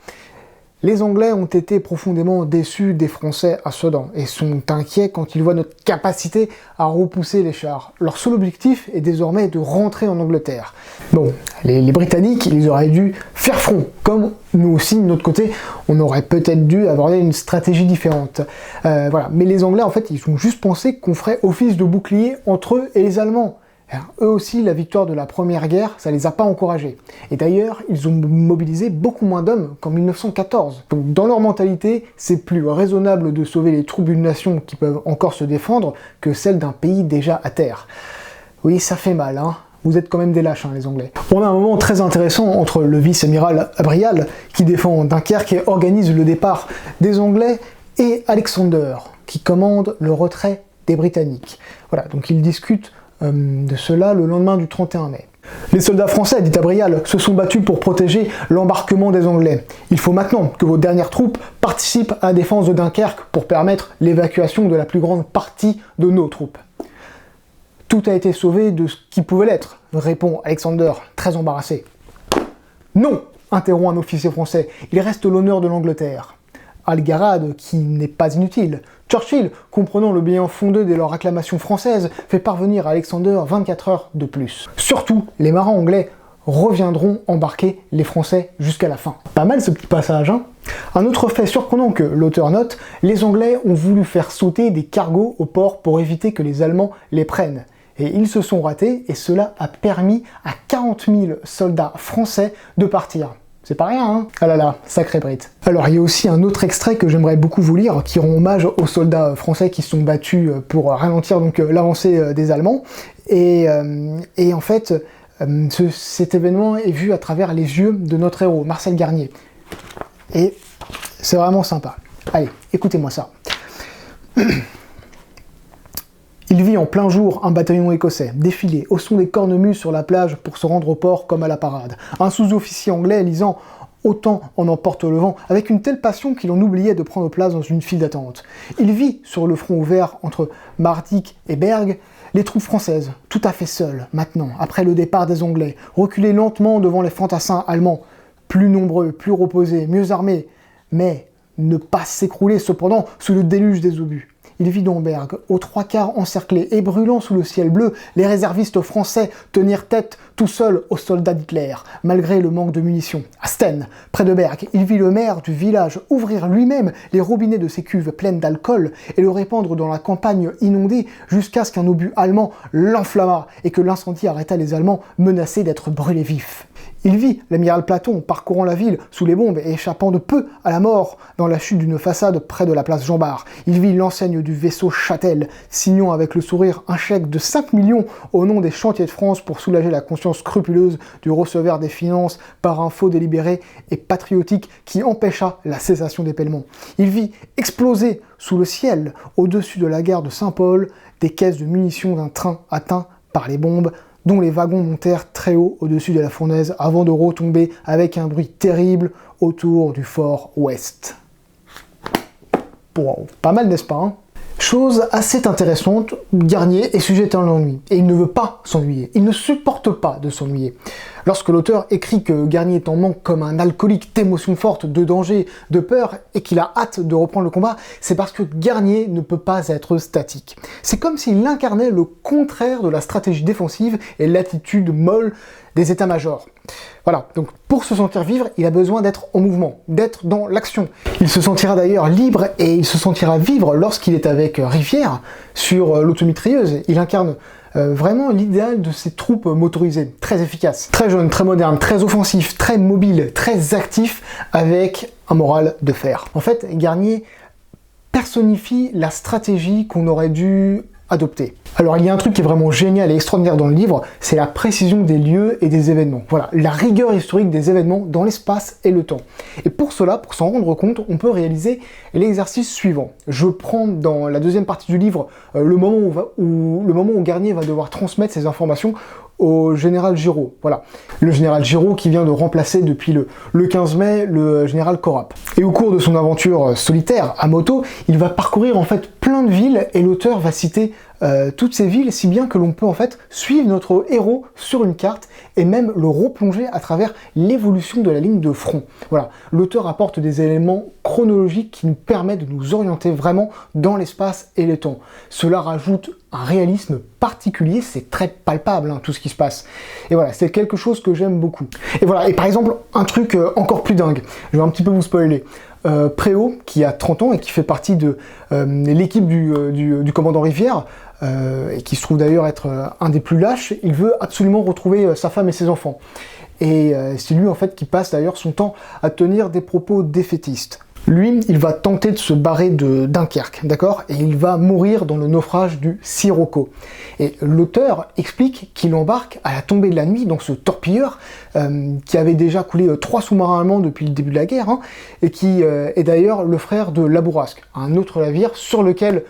Les Anglais ont été profondément déçus des Français à Sedan et sont inquiets quand ils voient notre capacité à repousser les chars. Leur seul objectif est désormais de rentrer en Angleterre. Bon, les Britanniques, ils auraient dû faire front, comme nous aussi, de notre côté, on aurait peut-être dû aborder une stratégie différente. Voilà. Mais les Anglais, en fait, ils ont juste pensé qu'on ferait office de bouclier entre eux et les Allemands. Alors, eux aussi, la victoire de la Première Guerre, ça les a pas encouragés. Et d'ailleurs, ils ont mobilisé beaucoup moins d'hommes qu'en 1914. Donc dans leur mentalité, c'est plus raisonnable de sauver les troupes d'une nation qui peuvent encore se défendre que celles d'un pays déjà à terre. Oui, ça fait mal, hein. Vous êtes quand même des lâches, hein, les Anglais. On a un moment très intéressant entre le vice-amiral Abrial, qui défend Dunkerque et organise le départ des Anglais, et Alexander, qui commande le retrait des Britanniques. Voilà, donc ils discutent de cela le lendemain du 31 mai. Les soldats français, dit Abrial, se sont battus pour protéger l'embarquement des Anglais. Il faut maintenant que vos dernières troupes participent à la défense de Dunkerque pour permettre l'évacuation de la plus grande partie de nos troupes. Tout a été sauvé de ce qui pouvait l'être, répond Alexander, très embarrassé. Non, interrompt un officier français, il reste l'honneur de l'Angleterre. Algarade, qui n'est pas inutile. Churchill, comprenant le bien fondé de leur acclamation française, fait parvenir à Alexander 24 heures de plus. Surtout, les marins anglais reviendront embarquer les Français jusqu'à la fin. Pas mal ce petit passage, hein? Un autre fait surprenant que l'auteur note, les Anglais ont voulu faire sauter des cargos au port pour éviter que les Allemands les prennent. Et ils se sont ratés, et cela a permis à 40 000 soldats français de partir. C'est pas rien, hein? Ah là là, sacré Brit. Alors, il y a aussi un autre extrait que j'aimerais beaucoup vous lire, qui rend hommage aux soldats français qui se sont battus pour ralentir donc l'avancée des Allemands. Et en fait, cet événement est vu à travers les yeux de notre héros, Marcel Garnier. Et c'est vraiment sympa. Allez, écoutez-moi ça. Il vit en plein jour un bataillon écossais, défiler au son des cornemuses sur la plage pour se rendre au port comme à la parade. Un sous-officier anglais lisant « Autant en emporte le vent » avec une telle passion qu'il en oubliait de prendre place dans une file d'attente. Il vit sur le front ouvert entre Mardyk et Berg les troupes françaises, tout à fait seules, maintenant, après le départ des Anglais, reculer lentement devant les fantassins allemands, plus nombreux, plus reposés, mieux armés, mais ne pas s'écrouler cependant sous le déluge des obus. Il vit dans Berg, aux trois quarts encerclés et brûlant sous le ciel bleu, les réservistes français tenir tête tout seuls aux soldats d'Hitler, malgré le manque de munitions. À Sten, près de Berg, il vit le maire du village ouvrir lui-même les robinets de ses cuves pleines d'alcool et le répandre dans la campagne inondée jusqu'à ce qu'un obus allemand l'enflammât et que l'incendie arrêta les Allemands menacés d'être brûlés vifs. Il vit l'amiral Platon parcourant la ville sous les bombes et échappant de peu à la mort dans la chute d'une façade près de la place Jean-Bart. Il vit l'enseigne du vaisseau Châtel, signant avec le sourire un chèque de 5 millions au nom des chantiers de France pour soulager la conscience scrupuleuse du receveur des finances par un faux délibéré et patriotique qui empêcha la cessation des paiements. Il vit exploser sous le ciel, au-dessus de la gare de Saint-Paul, des caisses de munitions d'un train atteint par les bombes, dont les wagons montèrent très haut au-dessus de la fournaise avant de retomber avec un bruit terrible autour du fort Ouest. Wow, pas mal, n'est-ce pas, hein? Chose assez intéressante, Garnier est sujet à l'ennui, et il ne veut pas s'ennuyer, il ne supporte pas de s'ennuyer. Lorsque l'auteur écrit que Garnier est en manque comme un alcoolique d'émotions fortes, de danger, de peur, et qu'il a hâte de reprendre le combat, c'est parce que Garnier ne peut pas être statique. C'est comme s'il incarnait le contraire de la stratégie défensive et l'attitude molle des états-majors. Voilà, donc pour se sentir vivre, il a besoin d'être en mouvement, d'être dans l'action. Il se sentira d'ailleurs libre et il se sentira vivre lorsqu'il est avec Rivière sur l'automitrailleuse. Il incarne vraiment l'idéal de ces troupes motorisées, très efficaces, très jeunes, très modernes, très offensifs, très mobiles, très actifs, avec un moral de fer. En fait, Garnier personnifie la stratégie qu'on aurait dû adopter. Alors il y a un truc qui est vraiment génial et extraordinaire dans le livre, c'est la précision des lieux et des événements. Voilà, la rigueur historique des événements dans l'espace et le temps. Et pour cela, pour s'en rendre compte, on peut réaliser l'exercice suivant. Je prends dans la deuxième partie du livre le moment où Garnier va devoir transmettre ces informations au général Giraud. Voilà, le général Giraud qui vient de remplacer depuis le 15 mai le général Corap. Et au cours de son aventure solitaire à moto, il va parcourir en fait plein de villes et l'auteur va citer toutes ces villes, si bien que l'on peut en fait suivre notre héros sur une carte et même le replonger à travers l'évolution de la ligne de front. Voilà, l'auteur apporte des éléments chronologiques qui nous permettent de nous orienter vraiment dans l'espace et le temps. Cela rajoute un réalisme particulier, c'est très palpable hein, tout ce qui se passe. Et voilà, c'est quelque chose que j'aime beaucoup. Et voilà, et par exemple, un truc encore plus dingue, je vais un petit peu vous spoiler. Préau, qui a 30 ans et qui fait partie de l'équipe du commandant Rivière, et qui se trouve d'ailleurs être un des plus lâches, il veut absolument retrouver sa femme et ses enfants. Et c'est lui en fait qui passe d'ailleurs son temps à tenir des propos défaitistes. Lui, il va tenter de se barrer de Dunkerque, d'accord? Et il va mourir dans le naufrage du Sirocco. Et l'auteur explique qu'il embarque à la tombée de la nuit dans ce torpilleur qui avait déjà coulé 3 sous-marins allemands depuis le début de la guerre, hein, et qui est d'ailleurs le frère de Labourasque, un autre navire sur lequel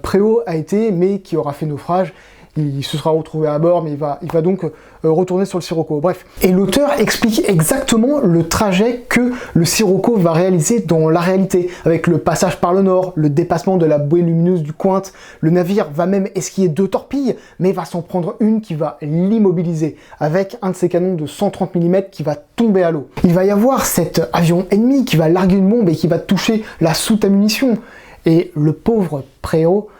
Préau a été, mais qui aura fait naufrage. Il se sera retrouvé à bord, mais il va donc retourner sur le Sirocco. Bref. Et l'auteur explique exactement le trajet que le Sirocco va réaliser dans la réalité, avec le passage par le nord, le dépassement de la bouée lumineuse du Cointe. Le navire va même esquiller 2 torpilles, mais va s'en prendre une qui va l'immobiliser, avec un de ses canons de 130 mm qui va tomber à l'eau. Il va y avoir cet avion ennemi qui va larguer une bombe et qui va toucher la soute à munitions. Et le pauvre Préau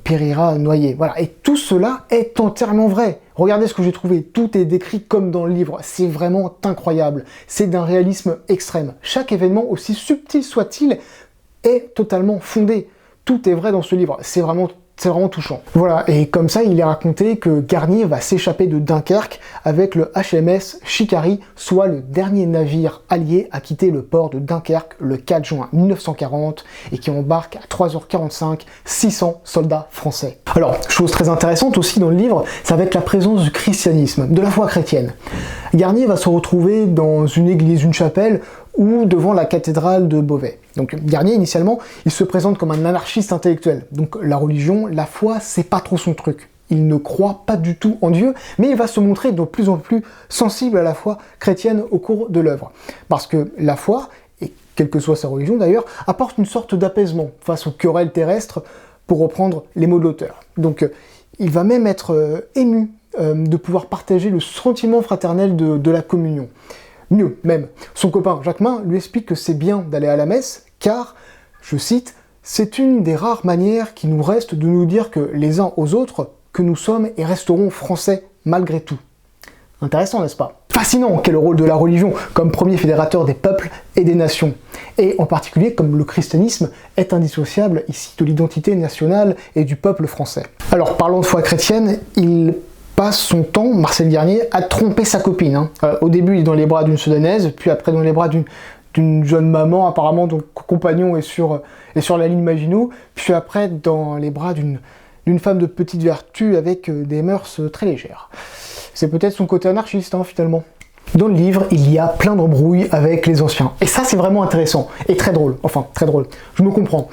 périra noyé. Voilà. Et tout cela est entièrement vrai. Regardez ce que j'ai trouvé. Tout est décrit comme dans le livre. C'est vraiment incroyable. C'est d'un réalisme extrême. Chaque événement, aussi subtil soit-il, est totalement fondé. Tout est vrai dans ce livre. C'est vraiment touchant. Voilà, et comme ça, il est raconté que Garnier va s'échapper de Dunkerque avec le HMS Chicari, soit le dernier navire allié à quitter le port de Dunkerque le 4 juin 1940 et qui embarque à 3h45 600 soldats français. Alors, chose très intéressante aussi dans le livre, ça va être la présence du christianisme, de la foi chrétienne. Garnier va se retrouver dans une église, une chapelle, ou devant la cathédrale de Beauvais. Donc Garnier, initialement, il se présente comme un anarchiste intellectuel. Donc la religion, la foi, c'est pas trop son truc. Il ne croit pas du tout en Dieu, mais il va se montrer de plus en plus sensible à la foi chrétienne au cours de l'œuvre. Parce que la foi, et quelle que soit sa religion d'ailleurs, apporte une sorte d'apaisement face aux querelles terrestres, pour reprendre les mots de l'auteur. Donc il va même être ému de pouvoir partager le sentiment fraternel de la communion. Mieux même, son copain Jacquemin lui explique que c'est bien d'aller à la messe, car, je cite, « c'est une des rares manières qui nous reste de nous dire que les uns aux autres, que nous sommes et resterons français malgré tout. » Intéressant, n'est-ce pas? Fascinant qu'est le rôle de la religion comme premier fédérateur des peuples et des nations, et en particulier comme le christianisme est indissociable ici de l'identité nationale et du peuple français. Alors, parlant de foi chrétienne, il passe son temps, Marcel Garnier, à tromper sa copine. Hein. Au début, il est dans les bras d'une Soudanaise, puis après dans les bras d'une jeune maman, apparemment, donc compagnon est sur la ligne Maginot, puis après dans les bras d'une femme de petite vertu avec des mœurs très légères. C'est peut-être son côté anarchiste, hein, finalement. Dans le livre, il y a plein d'embrouilles avec les anciens. Et ça, c'est vraiment intéressant et très drôle. Enfin, très drôle. Je me comprends.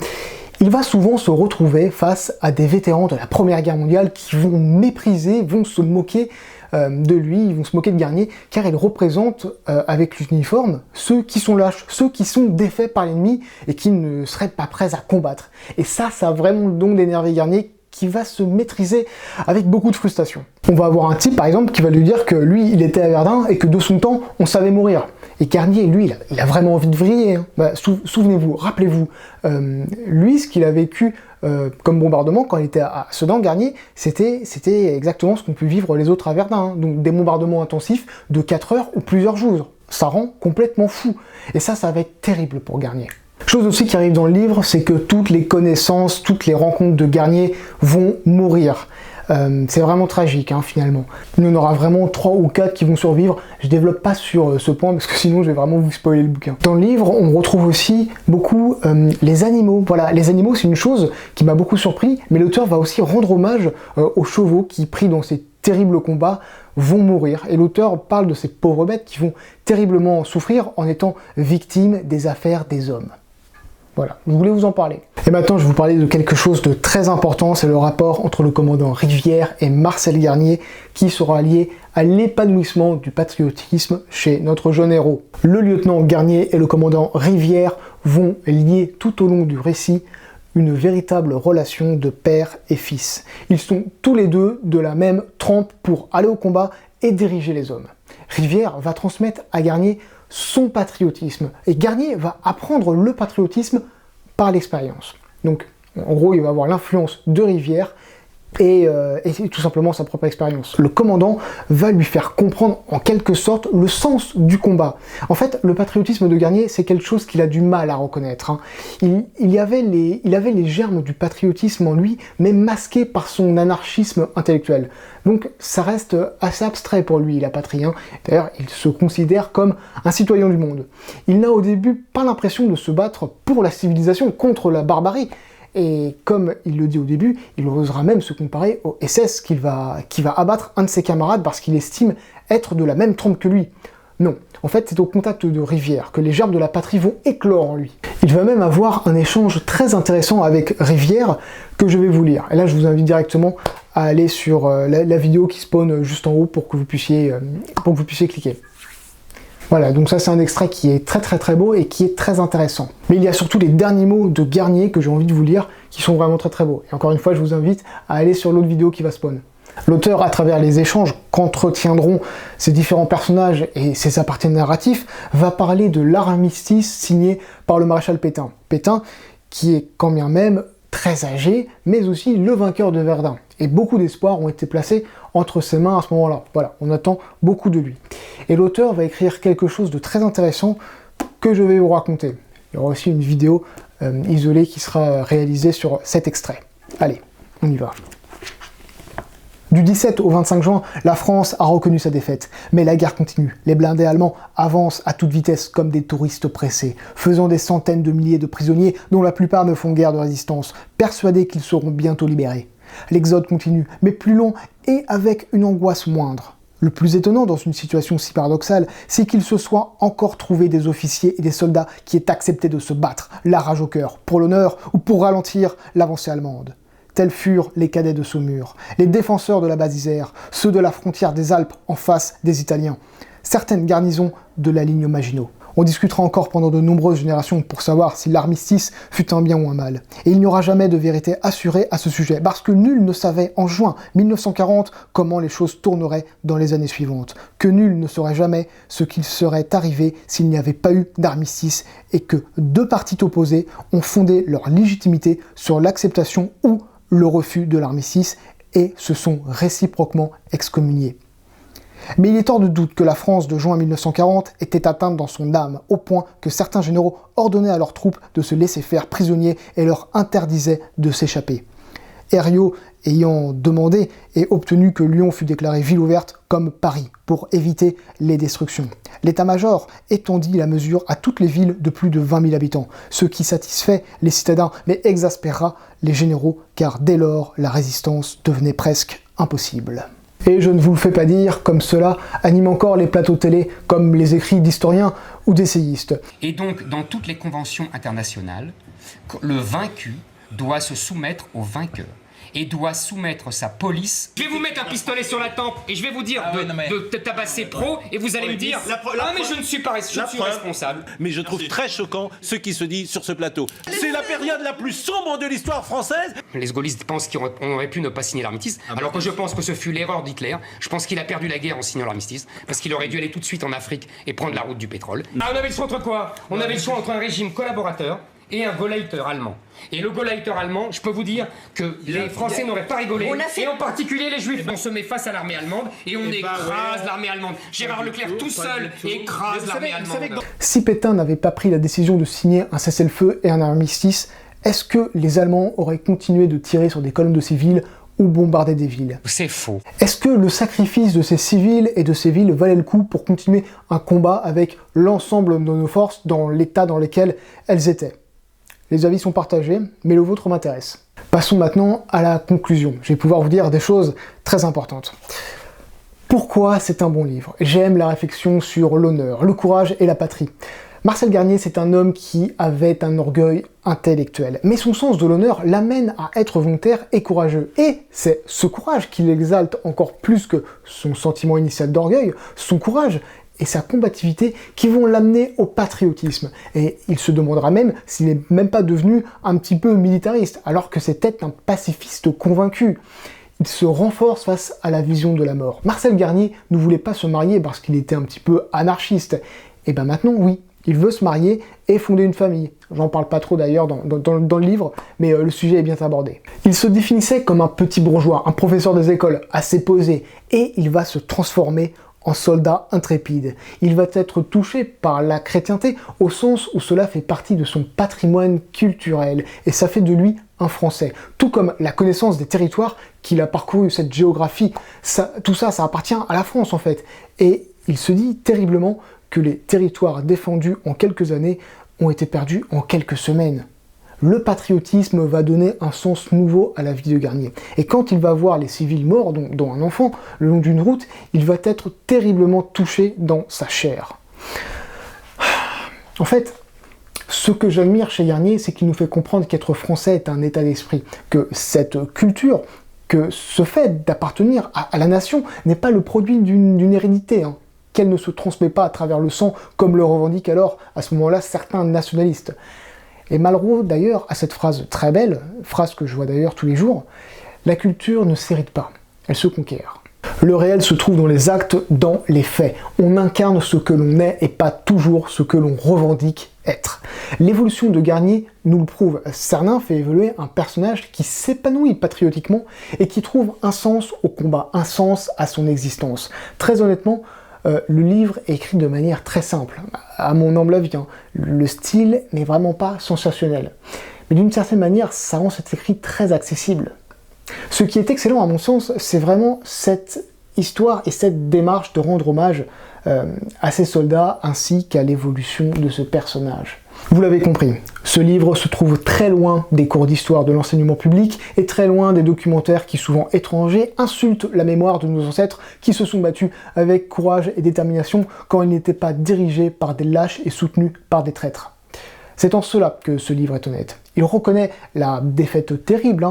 Il va souvent se retrouver face à des vétérans de la Première Guerre mondiale qui vont mépriser, vont se moquer de lui, ils vont se moquer de Garnier, car il représente, avec l'uniforme, ceux qui sont lâches, ceux qui sont défaits par l'ennemi et qui ne seraient pas prêts à combattre. Et ça a vraiment le don d'énerver Garnier, qui va se maîtriser avec beaucoup de frustration. On va avoir un type, par exemple, qui va lui dire que lui, il était à Verdun et que de son temps, on savait mourir. Et Garnier, lui, il a vraiment envie de vriller. Hein. Bah, souvenez-vous, rappelez-vous, lui, ce qu'il a vécu comme bombardement quand il était à Sedan, Garnier, c'était exactement ce qu'ont pu vivre les autres à Verdun. Hein. Donc des bombardements intensifs de 4 heures ou plusieurs jours. Ça rend complètement fou. Et ça va être terrible pour Garnier. Chose aussi qui arrive dans le livre, c'est que toutes les connaissances, toutes les rencontres de Garnier vont mourir. C'est vraiment tragique, hein, finalement. Il y en aura vraiment 3 ou 4 qui vont survivre. Je développe pas sur ce point parce que sinon je vais vraiment vous spoiler le bouquin. Dans le livre, on retrouve aussi beaucoup les animaux. Voilà, les animaux, c'est une chose qui m'a beaucoup surpris, mais l'auteur va aussi rendre hommage aux chevaux qui, pris dans ces terribles combats, vont mourir. Et l'auteur parle de ces pauvres bêtes qui vont terriblement souffrir en étant victimes des affaires des hommes. Voilà, je voulais vous en parler. Et maintenant, je vais vous parler de quelque chose de très important, c'est le rapport entre le commandant Rivière et Marcel Garnier, qui sera lié à l'épanouissement du patriotisme chez notre jeune héros. Le lieutenant Garnier et le commandant Rivière vont lier tout au long du récit une véritable relation de père et fils. Ils sont tous les deux de la même trempe pour aller au combat et diriger les hommes. Rivière va transmettre à Garnier son patriotisme. Et Garnier va apprendre le patriotisme par l'expérience. Donc, en gros, il va avoir l'influence de Rivière et tout simplement sa propre expérience. Le commandant va lui faire comprendre en quelque sorte le sens du combat. En fait, le patriotisme de Garnier, c'est quelque chose qu'il a du mal à reconnaître. Hein. Il avait les germes du patriotisme en lui, mais masqués par son anarchisme intellectuel. Donc ça reste assez abstrait pour lui, la patrie. Hein. D'ailleurs, il se considère comme un citoyen du monde. Il n'a au début pas l'impression de se battre pour la civilisation, contre la barbarie. Et comme il le dit au début, il osera même se comparer au SS qui va abattre un de ses camarades parce qu'il estime être de la même trempe que lui. Non, en fait c'est au contact de Rivière que les germes de la patrie vont éclore en lui. Il va même avoir un échange très intéressant avec Rivière que je vais vous lire. Et là je vous invite directement à aller sur la vidéo qui spawn juste en haut pour que vous puissiez cliquer. Voilà, donc ça c'est un extrait qui est très beau et qui est très intéressant. Mais il y a surtout les derniers mots de Garnier que j'ai envie de vous lire, qui sont vraiment très beaux. Et encore une fois, je vous invite à aller sur l'autre vidéo qui va spawn. L'auteur, à travers les échanges qu'entretiendront ces différents personnages et ses apartés narratifs, va parler de l'armistice signé par le maréchal Pétain. Pétain, qui est quand bien même très âgé, mais aussi le vainqueur de Verdun. Et beaucoup d'espoirs ont été placés entre ses mains à ce moment-là. Voilà, on attend beaucoup de lui. Et l'auteur va écrire quelque chose de très intéressant que je vais vous raconter. Il y aura aussi une vidéo isolée qui sera réalisée sur cet extrait. Allez, on y va. Du 17 au 25 juin, la France a reconnu sa défaite, mais la guerre continue. Les blindés allemands avancent à toute vitesse comme des touristes pressés, faisant des centaines de milliers de prisonniers dont la plupart ne font guère de résistance, persuadés qu'ils seront bientôt libérés. L'exode continue, mais plus long et avec une angoisse moindre. Le plus étonnant dans une situation si paradoxale, c'est qu'il se soit encore trouvé des officiers et des soldats qui aient accepté de se battre, la rage au cœur, pour l'honneur ou pour ralentir l'avancée allemande. Tels furent les cadets de Saumur, les défenseurs de la base d'Isère, ceux de la frontière des Alpes en face des Italiens, certaines garnisons de la ligne Maginot. On discutera encore pendant de nombreuses générations pour savoir si l'armistice fut un bien ou un mal. Et il n'y aura jamais de vérité assurée à ce sujet, parce que nul ne savait en juin 1940 comment les choses tourneraient dans les années suivantes, que nul ne saurait jamais ce qu'il serait arrivé s'il n'y avait pas eu d'armistice, et que deux partis opposés ont fondé leur légitimité sur l'acceptation ou le refus de l'armistice, et se sont réciproquement excommuniés. Mais il est hors de doute que la France de juin 1940 était atteinte dans son âme, au point que certains généraux ordonnaient à leurs troupes de se laisser faire prisonniers et leur interdisaient de s'échapper. Herriot ayant demandé et obtenu que Lyon fût déclarée ville ouverte comme Paris, pour éviter les destructions. L'état-major étendit la mesure à toutes les villes de plus de 20 000 habitants, ce qui satisfait les citadins mais exaspéra les généraux, car dès lors, la résistance devenait presque impossible. Et je ne vous le fais pas dire, comme cela anime encore les plateaux télé, comme les écrits d'historiens ou d'essayistes. Et donc, dans toutes les conventions internationales, le vaincu doit se soumettre au vainqueur et doit soumettre sa police. Je vais vous mettre un pistolet sur la tempe et je vais vous dire de tabasser pro et vous allez me dire mais je ne suis pas responsable. Mais je trouve très choquant ce qui se dit sur ce plateau. C'est la période la plus sombre de l'histoire française. Les gaullistes pensent qu'on aurait pu ne pas signer l'armistice, alors que je pense que ce fut l'erreur d'Hitler. Je pense qu'il a perdu la guerre en signant l'armistice, parce qu'il aurait dû aller tout de suite en Afrique et prendre la route du pétrole. On avait le choix entre quoi? On avait le choix entre un régime collaborateur et un Gauleiter allemand. Et le Gauleiter allemand, je peux vous dire que les Français n'auraient pas rigolé, et en particulier les Juifs. On se met face à l'armée allemande et on écrase l'armée allemande. Gérard Leclerc tout seul écrase l'armée allemande. Si Pétain n'avait pas pris la décision de signer un cessez-le-feu et un armistice, est-ce que les Allemands auraient continué de tirer sur des colonnes de civils ou bombarder des villes? C'est faux. Est-ce que le sacrifice de ces civils et de ces villes valait le coup pour continuer un combat avec l'ensemble de nos forces dans l'état dans lequel elles étaient? Les avis sont partagés, mais le vôtre m'intéresse. Passons maintenant à la conclusion. Je vais pouvoir vous dire des choses très importantes. Pourquoi c'est un bon livre? J'aime la réflexion sur l'honneur, le courage et la patrie. Marcel Garnier, c'est un homme qui avait un orgueil intellectuel, mais son sens de l'honneur l'amène à être volontaire et courageux. Et c'est ce courage qui l'exalte encore plus que son sentiment initial d'orgueil, son courage et sa combativité qui vont l'amener au patriotisme. Et il se demandera même s'il n'est même pas devenu un petit peu militariste, alors que c'était un pacifiste convaincu. Il se renforce face à la vision de la mort. Marcel Garnier ne voulait pas se marier parce qu'il était un petit peu anarchiste. Et ben maintenant, oui, il veut se marier et fonder une famille. J'en parle pas trop d'ailleurs dans le livre, mais le sujet est bien abordé. Il se définissait comme un petit bourgeois, un professeur des écoles, assez posé, et il va se transformer en soldat intrépide. Il va être touché par la chrétienté au sens où cela fait partie de son patrimoine culturel et ça fait de lui un Français. Tout comme la connaissance des territoires qu'il a parcouru, cette géographie, tout ça appartient à la France en fait. Et il se dit terriblement que les territoires défendus en quelques années ont été perdus en quelques semaines. Le patriotisme va donner un sens nouveau à la vie de Garnier. Et quand il va voir les civils morts, dont un enfant, le long d'une route, il va être terriblement touché dans sa chair. En fait, ce que j'admire chez Garnier, c'est qu'il nous fait comprendre qu'être français est un état d'esprit, que cette culture, que ce fait d'appartenir à la nation n'est pas le produit d'une hérédité, qu'elle ne se transmet pas à travers le sang, comme le revendiquent alors, à ce moment-là, certains nationalistes. Et Malraux, d'ailleurs, a cette phrase très belle, phrase que je vois d'ailleurs tous les jours, « La culture ne s'hérite pas, elle se conquiert ». Le réel se trouve dans les actes, dans les faits. On incarne ce que l'on est et pas toujours ce que l'on revendique être. L'évolution de Garnier nous le prouve. Cernin fait évoluer un personnage qui s'épanouit patriotiquement et qui trouve un sens au combat, un sens à son existence. Très honnêtement, le livre est écrit de manière très simple, à mon humble avis. Le style n'est vraiment pas sensationnel. Mais d'une certaine manière, ça rend cet écrit très accessible. Ce qui est excellent à mon sens, c'est vraiment cette histoire et cette démarche de rendre hommage à ces soldats ainsi qu'à l'évolution de ce personnage. Vous l'avez compris, ce livre se trouve très loin des cours d'histoire de l'enseignement public et très loin des documentaires qui, souvent étrangers, insultent la mémoire de nos ancêtres qui se sont battus avec courage et détermination quand ils n'étaient pas dirigés par des lâches et soutenus par des traîtres. C'est en cela que ce livre est honnête. Il reconnaît la défaite terrible,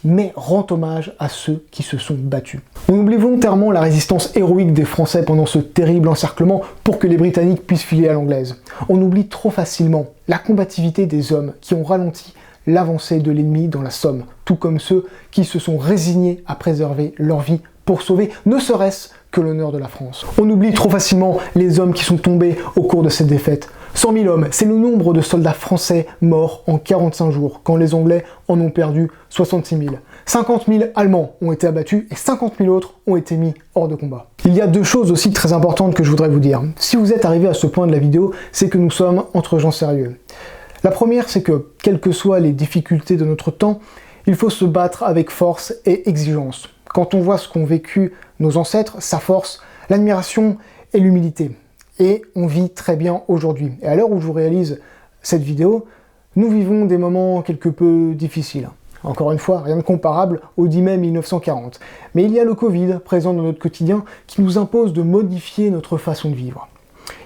mais rend hommage à ceux qui se sont battus. On oublie volontairement la résistance héroïque des Français pendant ce terrible encerclement pour que les Britanniques puissent filer à l'anglaise. On oublie trop facilement la combativité des hommes qui ont ralenti l'avancée de l'ennemi dans la Somme, tout comme ceux qui se sont résignés à préserver leur vie pour sauver ne serait-ce que l'honneur de la France. On oublie trop facilement les hommes qui sont tombés au cours de cette défaite. 100 000 hommes, c'est le nombre de soldats français morts en 45 jours, quand les Anglais en ont perdu 66 000. 50 000 Allemands ont été abattus et 50 000 autres ont été mis hors de combat. Il y a deux choses aussi très importantes que je voudrais vous dire. Si vous êtes arrivé à ce point de la vidéo, c'est que nous sommes entre gens sérieux. La première, c'est que, quelles que soient les difficultés de notre temps, Il faut se battre avec force et exigence. Quand on voit ce qu'ont vécu nos ancêtres, sa force, l'admiration et l'humilité. Et on vit très bien aujourd'hui. Et à l'heure où je vous réalise cette vidéo, nous vivons des moments quelque peu difficiles. Encore une fois, rien de comparable au 10 mai 1940. Mais il y a le Covid présent dans notre quotidien qui nous impose de modifier notre façon de vivre.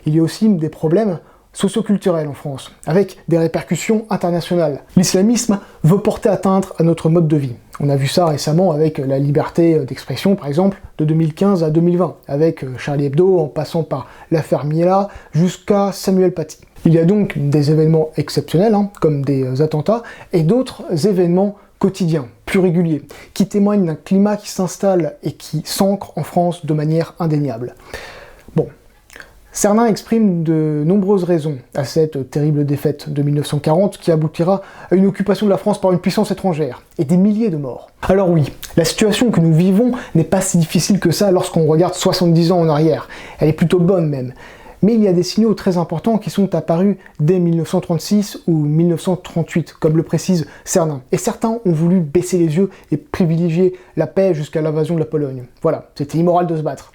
Il y a aussi des problèmes socioculturels en France, avec des répercussions internationales. L'islamisme veut porter atteinte à notre mode de vie. On a vu ça récemment avec la liberté d'expression, par exemple, de 2015 à 2020, avec Charlie Hebdo en passant par l'affaire Miela jusqu'à Samuel Paty. Il y a donc des événements exceptionnels, comme des attentats, et d'autres événements quotidiens, plus réguliers, qui témoignent d'un climat qui s'installe et qui s'ancre en France de manière indéniable. Bon. Cernin exprime de nombreuses raisons à cette terrible défaite de 1940 qui aboutira à une occupation de la France par une puissance étrangère et des milliers de morts. Alors oui, la situation que nous vivons n'est pas si difficile que ça lorsqu'on regarde 70 ans en arrière. Elle est plutôt bonne même. Mais il y a des signaux très importants qui sont apparus dès 1936 ou 1938, comme le précise Cernin. Et certains ont voulu baisser les yeux et privilégier la paix jusqu'à l'invasion de la Pologne. Voilà, c'était immoral de se battre.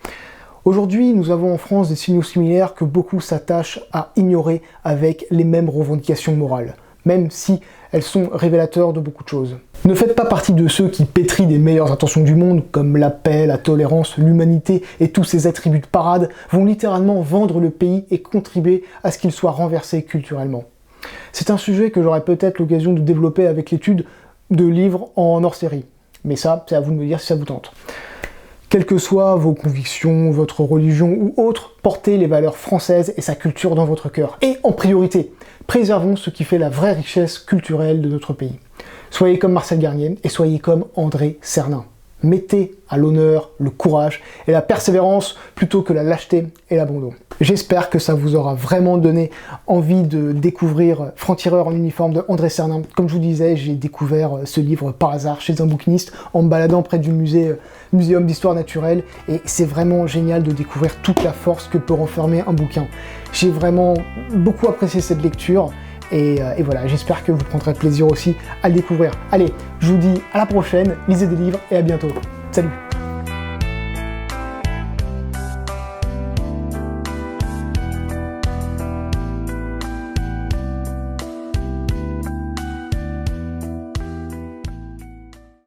Aujourd'hui, nous avons en France des signaux similaires que beaucoup s'attachent à ignorer avec les mêmes revendications morales, même si elles sont révélateurs de beaucoup de choses. Ne faites pas partie de ceux qui pétrient des meilleures intentions du monde, comme la paix, la tolérance, l'humanité et tous ces attributs de parade vont littéralement vendre le pays et contribuer à ce qu'il soit renversé culturellement. C'est un sujet que j'aurai peut-être l'occasion de développer avec l'étude de livres en hors-série. Mais ça, c'est à vous de me dire si ça vous tente. Quelles que soient vos convictions, votre religion ou autre, portez les valeurs françaises et sa culture dans votre cœur. Et en priorité, préservons ce qui fait la vraie richesse culturelle de notre pays. Soyez comme Marcel Garnier et soyez comme André Cernin. Mettez à l'honneur le courage et la persévérance plutôt que la lâcheté et l'abandon. J'espère que ça vous aura vraiment donné envie de découvrir Franc-Tireur en uniforme de André Cernin. Comme je vous disais, j'ai découvert ce livre par hasard chez un bouquiniste en me baladant près du muséum d'histoire naturelle et c'est vraiment génial de découvrir toute la force que peut renfermer un bouquin. J'ai vraiment beaucoup apprécié cette lecture. Et voilà, j'espère que vous prendrez plaisir aussi à le découvrir. Allez, je vous dis à la prochaine, lisez des livres et à bientôt. Salut!